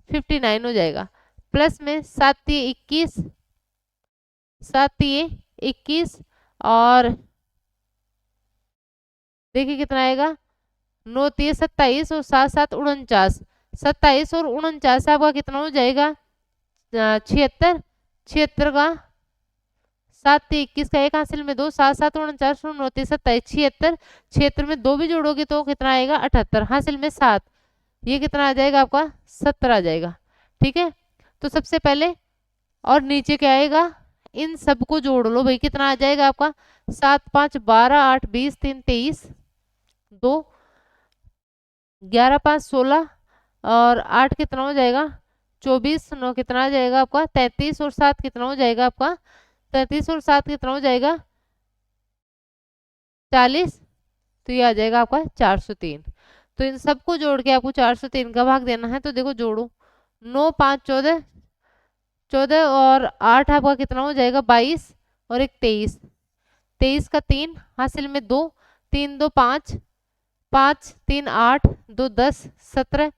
59 हो जाएगा। प्लस में 7 3 21, 7 3 21 और देखिए कितना आएगा, 9 3 27 और 7 7 49, 27 और 49 आपका कितना हो जाएगा 76, 76 का 7 3 21 का एक हासिल में 2, 7 7 49 9 3 27, 76, 76 में 2 भी जोड़ोगे तो कितना आएगा 78, हासिल में 7, ये कितना आ जाएगा आपका 70 आ जाएगा। ठीक है, तो सबसे पहले और नीचे क्या आएगा, इन सबको जोड़ लो भाई, कितना आ जाएगा आपका 7 5 12 8 20 3 23, 2 11 5 16 और 8 कितना हो जाएगा 24, 9 कितना आ जाएगा आपका 33 और 7 कितना हो जाएगा आपका 33 और 7 कितना हो जाएगा 40, तो ये आ जाएगा आपका 403। तो इन सबको जोड़ के आपको 403 का भाग देना है। तो देखो जोड़ो, 9 5 14, 14 और 8 आपका कितना हो जाएगा 22 और एक 23, 23 का 3 हासिल में 2, 3 2 5, 5 3 8, 2 10 17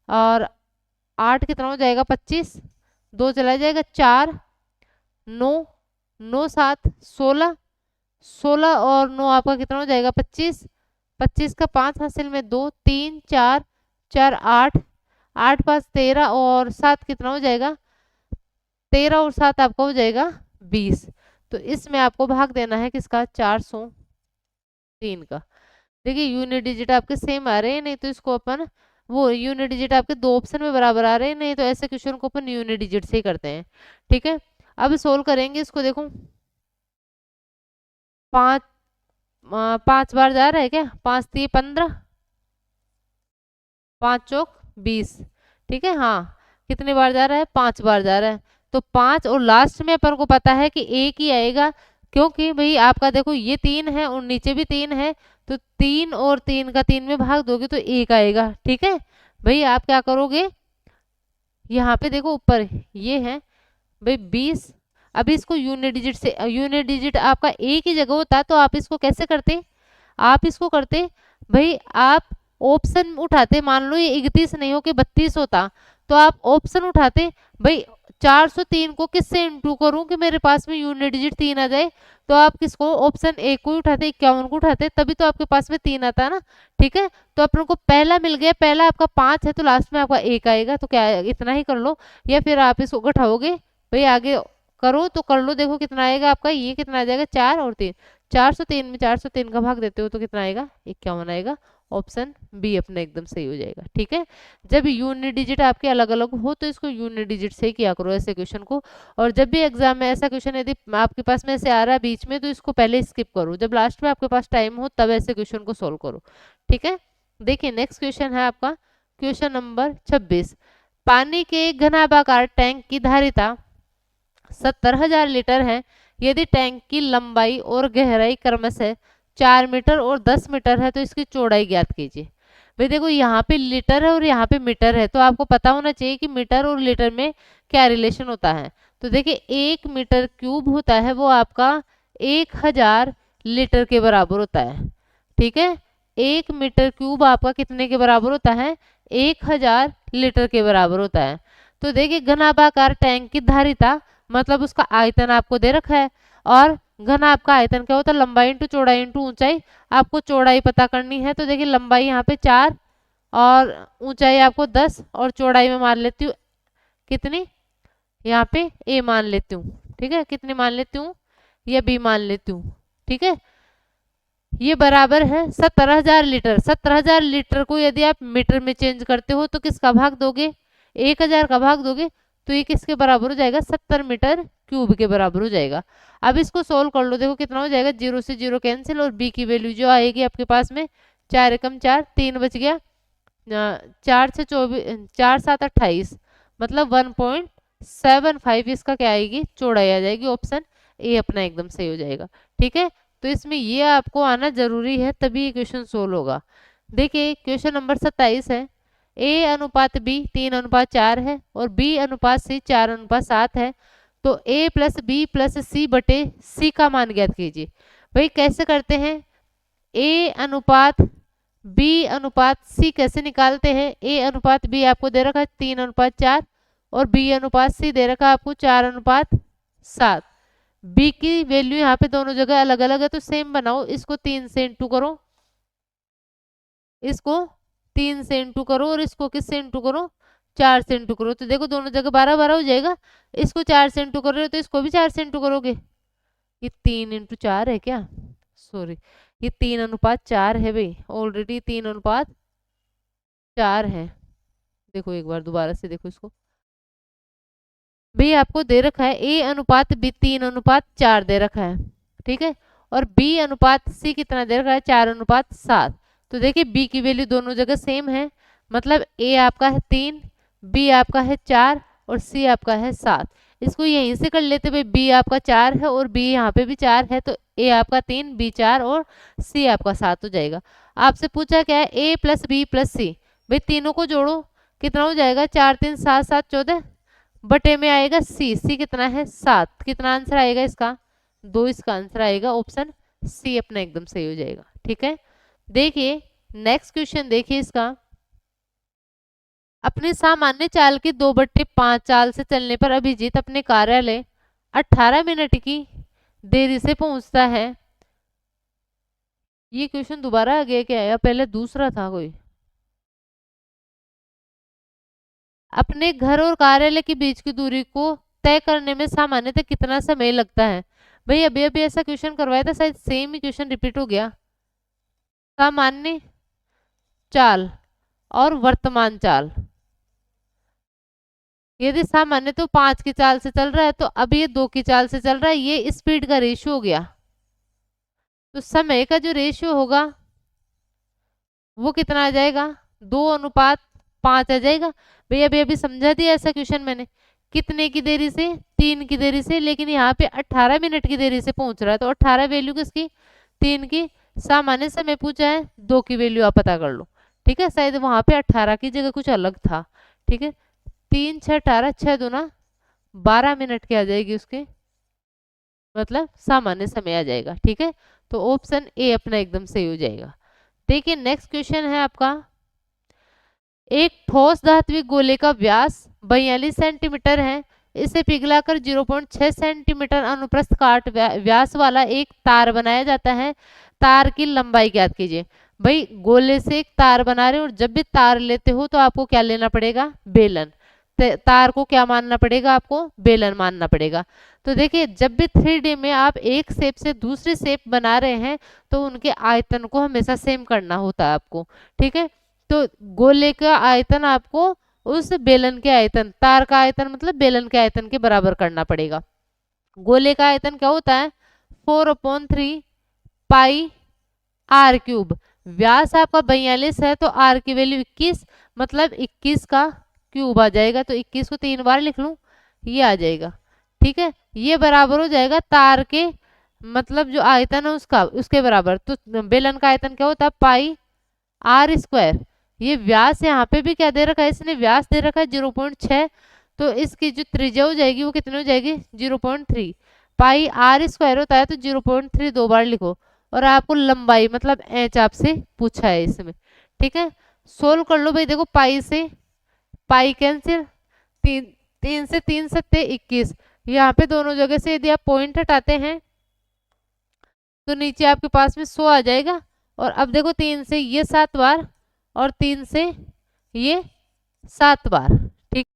और 8 कितना हो जाएगा 25, 2 चला जाएगा 4, 9 9 7 16, 16 और 9 आपका कितना हो जाएगा 25, 25 का 5 हासिल में 2, 3 4 4 8, 8 5 13 और 7 कितना हो जाएगा 13 और 7 आपका हो जाएगा 20। तो इसमें आपको भाग देना है किसका 403 का। देखिए यूनिट डिजिट आपके सेम आ रहे हैं, नहीं तो इसको अपन वो यूनिट डिजिट आपके दो ऑप्शन में बराबर आ रहे हैं, नहीं तो ऐसे क्वेश्चन को अपन यूनिट डिजिट से ही करते हैं। ठीक है, अब सोल्व करेंगे इसको। देखो 5 बार जा रहा है क्या, 5 3 15, 5 चौक 20। ठीक है, हाँ कितने बार जा रहा है 5 बार जा रहा है, तो 5 और लास्ट में अपन को पता है कि एक ही आएगा, क्योंकि भाई आपका देखो ये 3 है और नीचे भी 3 है, तो 3 और 3 का 3 में भाग दोगे तो 1 आएगा। ठीक है भाई, आप क्या करोगे, यहाँ पे देखो ऊपर ये है भाई 20, अभी इसको यूनिट डिजिट से, यूनिट डिजिट आपका एक ही जगह होता तो आप इसको कैसे करते, आप इसको करते भाई, आप ऑप्शन उठाते, मान लो ये 31 नहीं हो के 32 होता, तो आप ऑप्शन उठाते भाई 403 को किससे इंटू करूं कि मेरे पास में यूनिट डिजिट 3 आ जाए, तो आप किसको ऑप्शन ए को ही उठाते, 51 को उठाते, तभी तो आपके पास में 3 आता है ना। ठीक है, तो अपन को पहला मिल गया, पहला आपका 5 है तो लास्ट में आपका 1 आएगा, तो क्या इतना ही कर लो, या फिर आप इसको घटाओगे भाई, आगे करो तो कर लो, देखो कितना आएगा आपका, ये कितना आ जाएगा 4 और 3, 403 में 403 का भाग देते हो तो कितना आएगा 51 आएगा। ऑप्शन बी अपना एकदम सही हो जाएगा। ठीक है, जब यूनिट डिजिट आपके अलग अलग हो तो इसको यूनिट डिजिट से ही किया करो ऐसे क्वेश्चन को, और जब भी एग्जाम में ऐसा क्वेश्चन यदि आपके पास में ऐसे आ रहा है बीच में तो इसको पहले स्किप करो, जब लास्ट में आपके पास टाइम हो तब ऐसे क्वेश्चन को सोल्व करो। ठीक है, देखिए नेक्स्ट क्वेश्चन है आपका क्वेश्चन नंबर 26। पानी के एक घनाभागार टैंक की धारिता 70,000 लीटर है, यदि टैंक की लंबाई और गहराई क्रमशः 4 मीटर और 10 मीटर है तो इसकी चौड़ाई ज्ञात कीजिए। भाई देखो यहाँ पे लीटर है और यहाँ पे मीटर है, तो आपको पता होना चाहिए कि मीटर और लीटर में क्या रिलेशन होता है। तो देखिए 1 मीटर क्यूब होता है वो आपका 1000 लीटर के बराबर होता है। ठीक है, 1 मीटर क्यूब आपका कितने के बराबर होता है, 1000 लीटर के बराबर होता है। तो देखिए घनाभागार टैंक की धारिता मतलब उसका आयतन आपको दे रखा है, और घना आपका आयतन क्या होता है, लंबाई इंटू चौड़ाई इंटू ऊंचाई, आपको चौड़ाई पता करनी है। तो देखिए लंबाई यहाँ पे 4 और ऊंचाई आपको 10, और चौड़ाई में मान लेती हूँ कितनी, यहाँ पे a मान लेती हूँ। ठीक है, कितनी मान लेती हूँ, या b मान लेती हूँ। ठीक है, ये बराबर है 70,000 लीटर। 70,000 लीटर को यदि आप मीटर में चेंज करते हो तो किसका भाग दोगे, 1000 का भाग दोगे, तो ये किसके बराबर हो जाएगा, 70 मीटर क्यूब के बराबर हो जाएगा। अब इसको सोल्व कर लो, देखो कितना हो जाएगा, 0 से 0 कैंसिल, और b की वैल्यू जो आएगी आपके पास में 4 एकम 4, 3 बच गया, 4 से 24, 4 7 28, मतलब 1.75 इसका क्या आएगी, चौड़ाई आ जाएगी। ऑप्शन ए अपना एकदम सही हो जाएगा। ठीक है, तो इसमें ये आपको आना जरूरी है तभी ये क्वेश्चन सोल्व होगा। देखिए क्वेश्चन नंबर 27 है, a अनुपात b 3:4 है और b अनुपात c 4:7 है, तो a प्लस बी प्लस सी बटे c का मान ज्ञात कीजिए। भाई कैसे करते हैं, a अनुपात b अनुपात c कैसे निकालते हैं, a अनुपात b आपको दे रखा है 3:4 और b अनुपात c दे रखा है आपको 4:7। b की वैल्यू यहाँ पे दोनों जगह अलग अलग है तो सेम बनाओ, इसको 3 से इंटू करो, इसको 3 से इंटू करो, और इसको किससे इंटू करो, 4 से इंटू करो, तो देखो दोनों जगह 12 12 हो जाएगा। इसको 4 से इंटू कर रहे हो तो इसको भी 4 से इंटू करोगे, ये 3 × 4 है क्या, सॉरी ये 3:4 है भाई, ऑलरेडी 3:4 है। देखो एक बार दोबारा से देखो इसको, भाई आपको दे रखा है a अनुपात b 3:4 दे रखा है। ठीक है, और b अनुपात c कितना दे रखा है, 4:7। तो देखिए b की वैल्यू दोनों जगह सेम है, मतलब a आपका है 3, b आपका है 4 और c आपका है 7। इसको यहीं से कर लेते भाई, b आपका 4 है और b यहाँ पे भी 4 है, तो a आपका 3, b 4 और c आपका 7 हो जाएगा। आपसे पूछा क्या है, a प्लस बी प्लस सी, भाई तीनों को जोड़ो, कितना हो जाएगा, 4 3 7 7 14, बटे में आएगा c कितना है 7, कितना आंसर आएगा इसका 2, इसका आंसर आएगा ऑप्शन सी अपना एकदम सही हो जाएगा। ठीक है, देखिए नेक्स्ट क्वेश्चन देखिए इसका, अपने सामान्य चाल की 2/5 चाल से चलने पर अभिजीत अपने कार्यालय 18 मिनट की देरी से पहुंचता है। ये क्वेश्चन दोबारा आ गया क्या, या पहले दूसरा था कोई, अपने घर और कार्यालय के बीच की दूरी को तय करने में सामान्यतः कितना समय लगता है। भाई अभी अभी ऐसा क्वेश्चन करवाया था, शायद सेम ही क्वेश्चन रिपीट हो गया। सामान्य चाल और वर्तमान चाल, यदि सामान्य तो 5 की चाल से चल रहा है, तो अब ये 2 की चाल से चल रहा है, ये स्पीड का रेशियो हो गया, तो समय का जो रेशियो होगा वो कितना आ जाएगा, 2:5 आ जाएगा। भैया अभी अभी समझा दिया ऐसा क्वेश्चन मैंने, कितने की देरी से, 3 की देरी से, लेकिन यहाँ पे 18 मिनट की देरी से पहुंच रहा है, तो 18 वैल्यू किसकी, 3 की, सामान्य समय पूछा है 2 की वैल्यू आप पता कर लो। ठीक है, शायद वहां पे 18 की जगह कुछ अलग था। ठीक है, 3 6 18, 6 दूना 12 मिनट की आ जाएगी उसके, मतलब सामान्य समय आ जाएगा। ठीक है, तो ऑप्शन ए अपना एकदम सही हो जाएगा। देखिए नेक्स्ट क्वेश्चन है आपका, एक ठोस धात्विक गोले का व्यास 42 सेंटीमीटर है, इसे पिघलाकर 0.6 सेंटीमीटर अनुप्रस्थ काट व्यास वाला एक तार बनाया जाता है, तार की लंबाई ज्ञात कीजिए। भाई गोले से एक तार बना रहे हो और जब भी तार लेते हो तो आपको क्या लेना पड़ेगा, बेलन। तार को क्या मानना पड़ेगा, आपको बेलन मानना पड़ेगा। तो देखिए जब भी 3D में आप एक शेप से दूसरी शेप बना रहे हैं तो उनके आयतन को हमेशा सेम करना होता है आपको, ठीक है। तो गोले का आयतन आपको उस बेलन के आयतन, तार का आयतन मतलब बेलन के आयतन के बराबर करना पड़ेगा। गोले का आयतन क्या होता है, 4/3 पाई आर क्यूब। व्यास आपका 42 है तो आर की वैल्यू 21, मतलब 21 का क्यूब आ जाएगा। तो 21 को 3 बार लिख लूं, ये आ जाएगा, ठीक है। ये बराबर हो जाएगा तार के मतलब जो आयतन है उसका, उसके बराबर। तो बेलन का आयतन क्या होता है, पाई आर स्क्वायर। ये व्यास यहाँ पे भी क्या दे रखा है, इसने व्यास दे रखा है 0.6, तो इसकी जो त्रिज्या हो जाएगी वो कितनी हो जाएगी, 0.3। पाई आर स्क्वायर होता है तो 0.3 दो बार लिखो। और आपको लंबाई मतलब एच आपसे पूछा है इसमें, ठीक है। सोल्व कर लो भाई, देखो पाई से पाई कैंसिल, 3 से 3 सत्ते 21। यहाँ पे दोनों जगह से यदि आप पॉइंट हटाते हैं तो नीचे आपके पास में 100 आ जाएगा। और अब देखो 3 से ये 7 बार और 3 से ये 7 बार, ठीक।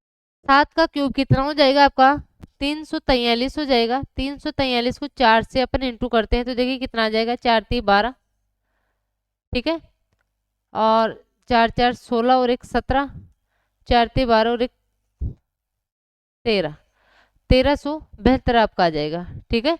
7 का क्यूब कितना हो जाएगा आपका, 343 हो जाएगा। 343 को 4 से अपन इंटू करते हैं तो देखिए कितना आ जाएगा, 4 3 12, ठीक है। और 4 4 16 और 1 17, 4 3 12 और 1 13, 1372 आपका आ जाएगा, ठीक है।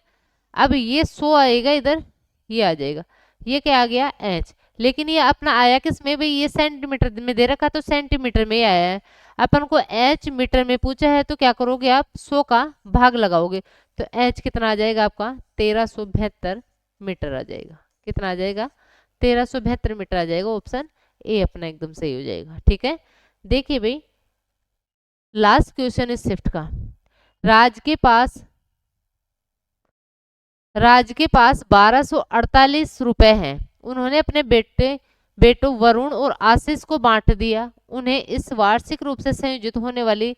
अब ये 100 आएगा इधर, ये आ जाएगा, ये क्या आ गया एच। लेकिन ये अपना आया किस में भाई, ये सेंटीमीटर में दे रखा तो सेंटीमीटर में ही आया है। अपन को एच मीटर में पूछा है तो क्या करोगे आप, 100 का भाग लगाओगे। तो एच कितना आ जाएगा आपका, 1372 मीटर आ जाएगा। कितना आ जाएगा, 1372 मीटर आ जाएगा। ऑप्शन ए अपना एकदम सही हो जाएगा, ठीक है। देखिए भाई लास्ट क्वेश्चन इस शिफ्ट का, राज के पास 1248 रुपए हैं। उन्होंने अपने बेटों वरुण और आशीष को बांट दिया। उन्हें इस वार्षिक रूप से संयोजित होने वाली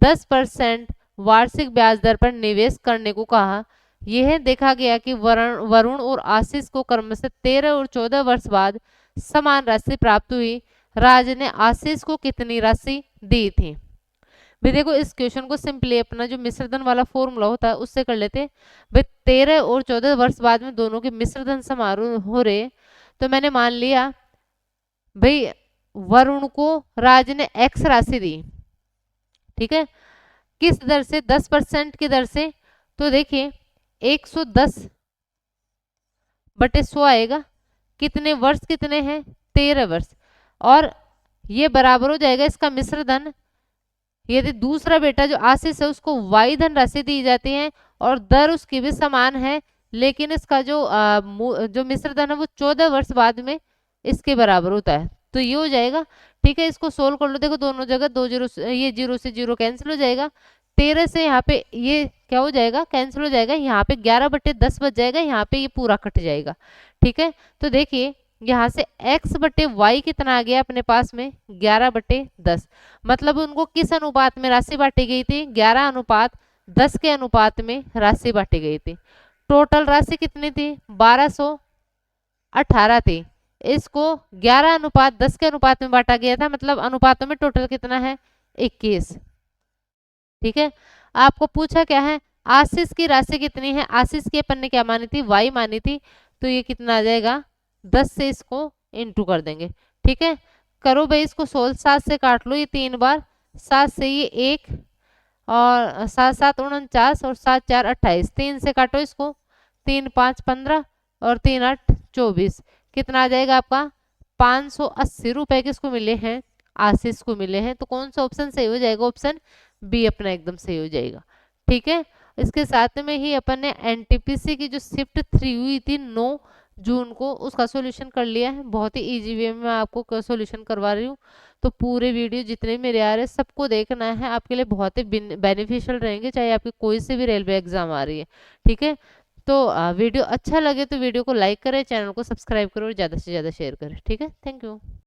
10% वार्षिक ब्याज दर पर निवेश करने को कहा। यह देखा गया कि वरुण और आशीष को क्रमशः 13 और 14 वर्ष बाद समान राशि प्राप्त हुई। राज ने आशीष को कितनी राशि दी थी। भाई देखो इस क्वेश्चन को सिंपली अपना जो मिश्रधन वाला फॉर्मूला होता है उससे कर लेते हैं। भाई 13 और 14 वर्ष बाद में दोनों के मिश्रधन समारोह हो रहे, तो मैंने मान लिया भाई वरुण को राज ने x राशि दी, ठीक है। किस दर से, 10% की दर से। तो देखिए 110/100 आएगा। कितने वर्ष कितने हैं, 13 वर्ष। और ये बराबर हो जाएगा इसका मिश्रधन। यदि दूसरा बेटा जो आशीष है उसको y धन राशि दी जाती है और दर उसकी भी समान है, लेकिन इसका जो मिश्रधन है वो 14 वर्ष बाद में इसके बराबर होता है। तो ये हो जाएगा, ठीक है। इसको सोल्व कर लो, देखो दोनों जगह 2 जीरो, ये 0 से 0 कैंसिल हो जाएगा। 13 से यहाँ पे ये क्या हो जाएगा, कैंसिल हो जाएगा। यहाँ पे 11/10 बच जाएगा, यहाँ पे ये पूरा कट जाएगा, ठीक है। तो देखिए यहाँ से x/y कितना आ गया अपने पास में, 11/10। मतलब उनको किस अनुपात में राशि बांटी गई थी, 11:10 के अनुपात में राशि बांटी गई थी। टोटल राशि कितनी थी, 1218 थी। इसको 11:10 के अनुपात में बांटा गया था, मतलब अनुपातों में टोटल कितना है, 21, ठीक है। आपको पूछा क्या है, आशीष की राशि कितनी है। आशीष की अपन ने क्या मानी थी, y मानी थी। तो ये कितना आ जाएगा, 10 से इसको इंटू कर देंगे, ठीक है। करो भाई इसको सोल्व, 7 से काट लो ये 3 बार, 7 से ये 1 और 7 7 49 और 7 4 28, 3 से काटो इसको, 3 5 15 और 3 8 24। कितना आ जाएगा आपका, 580 रुपए किसको मिले हैं, आशीष को मिले हैं। तो कौन सा ऑप्शन सही हो जाएगा, ऑप्शन बी अपना एकदम सही हो जाएगा, ठीक है। इसके साथ में ही अपन ने एनटीपीसी की जो शिफ्ट 3 हुई थी 9 जून को, उसका सॉल्यूशन कर लिया है। बहुत ही इजी वे में मैं आपको सॉल्यूशन करवा रही हूँ। तो पूरे वीडियो जितने मेरे आ रहे हैं सबको देखना है, आपके लिए बहुत ही बेनिफिशियल रहेंगे, चाहे आपकी कोई से भी रेलवे एग्जाम आ रही है, ठीक है। तो वीडियो अच्छा लगे तो वीडियो को लाइक करें, चैनल को सब्सक्राइब करो और ज़्यादा से ज़्यादा शेयर करें। ठीक है, थैंक यू।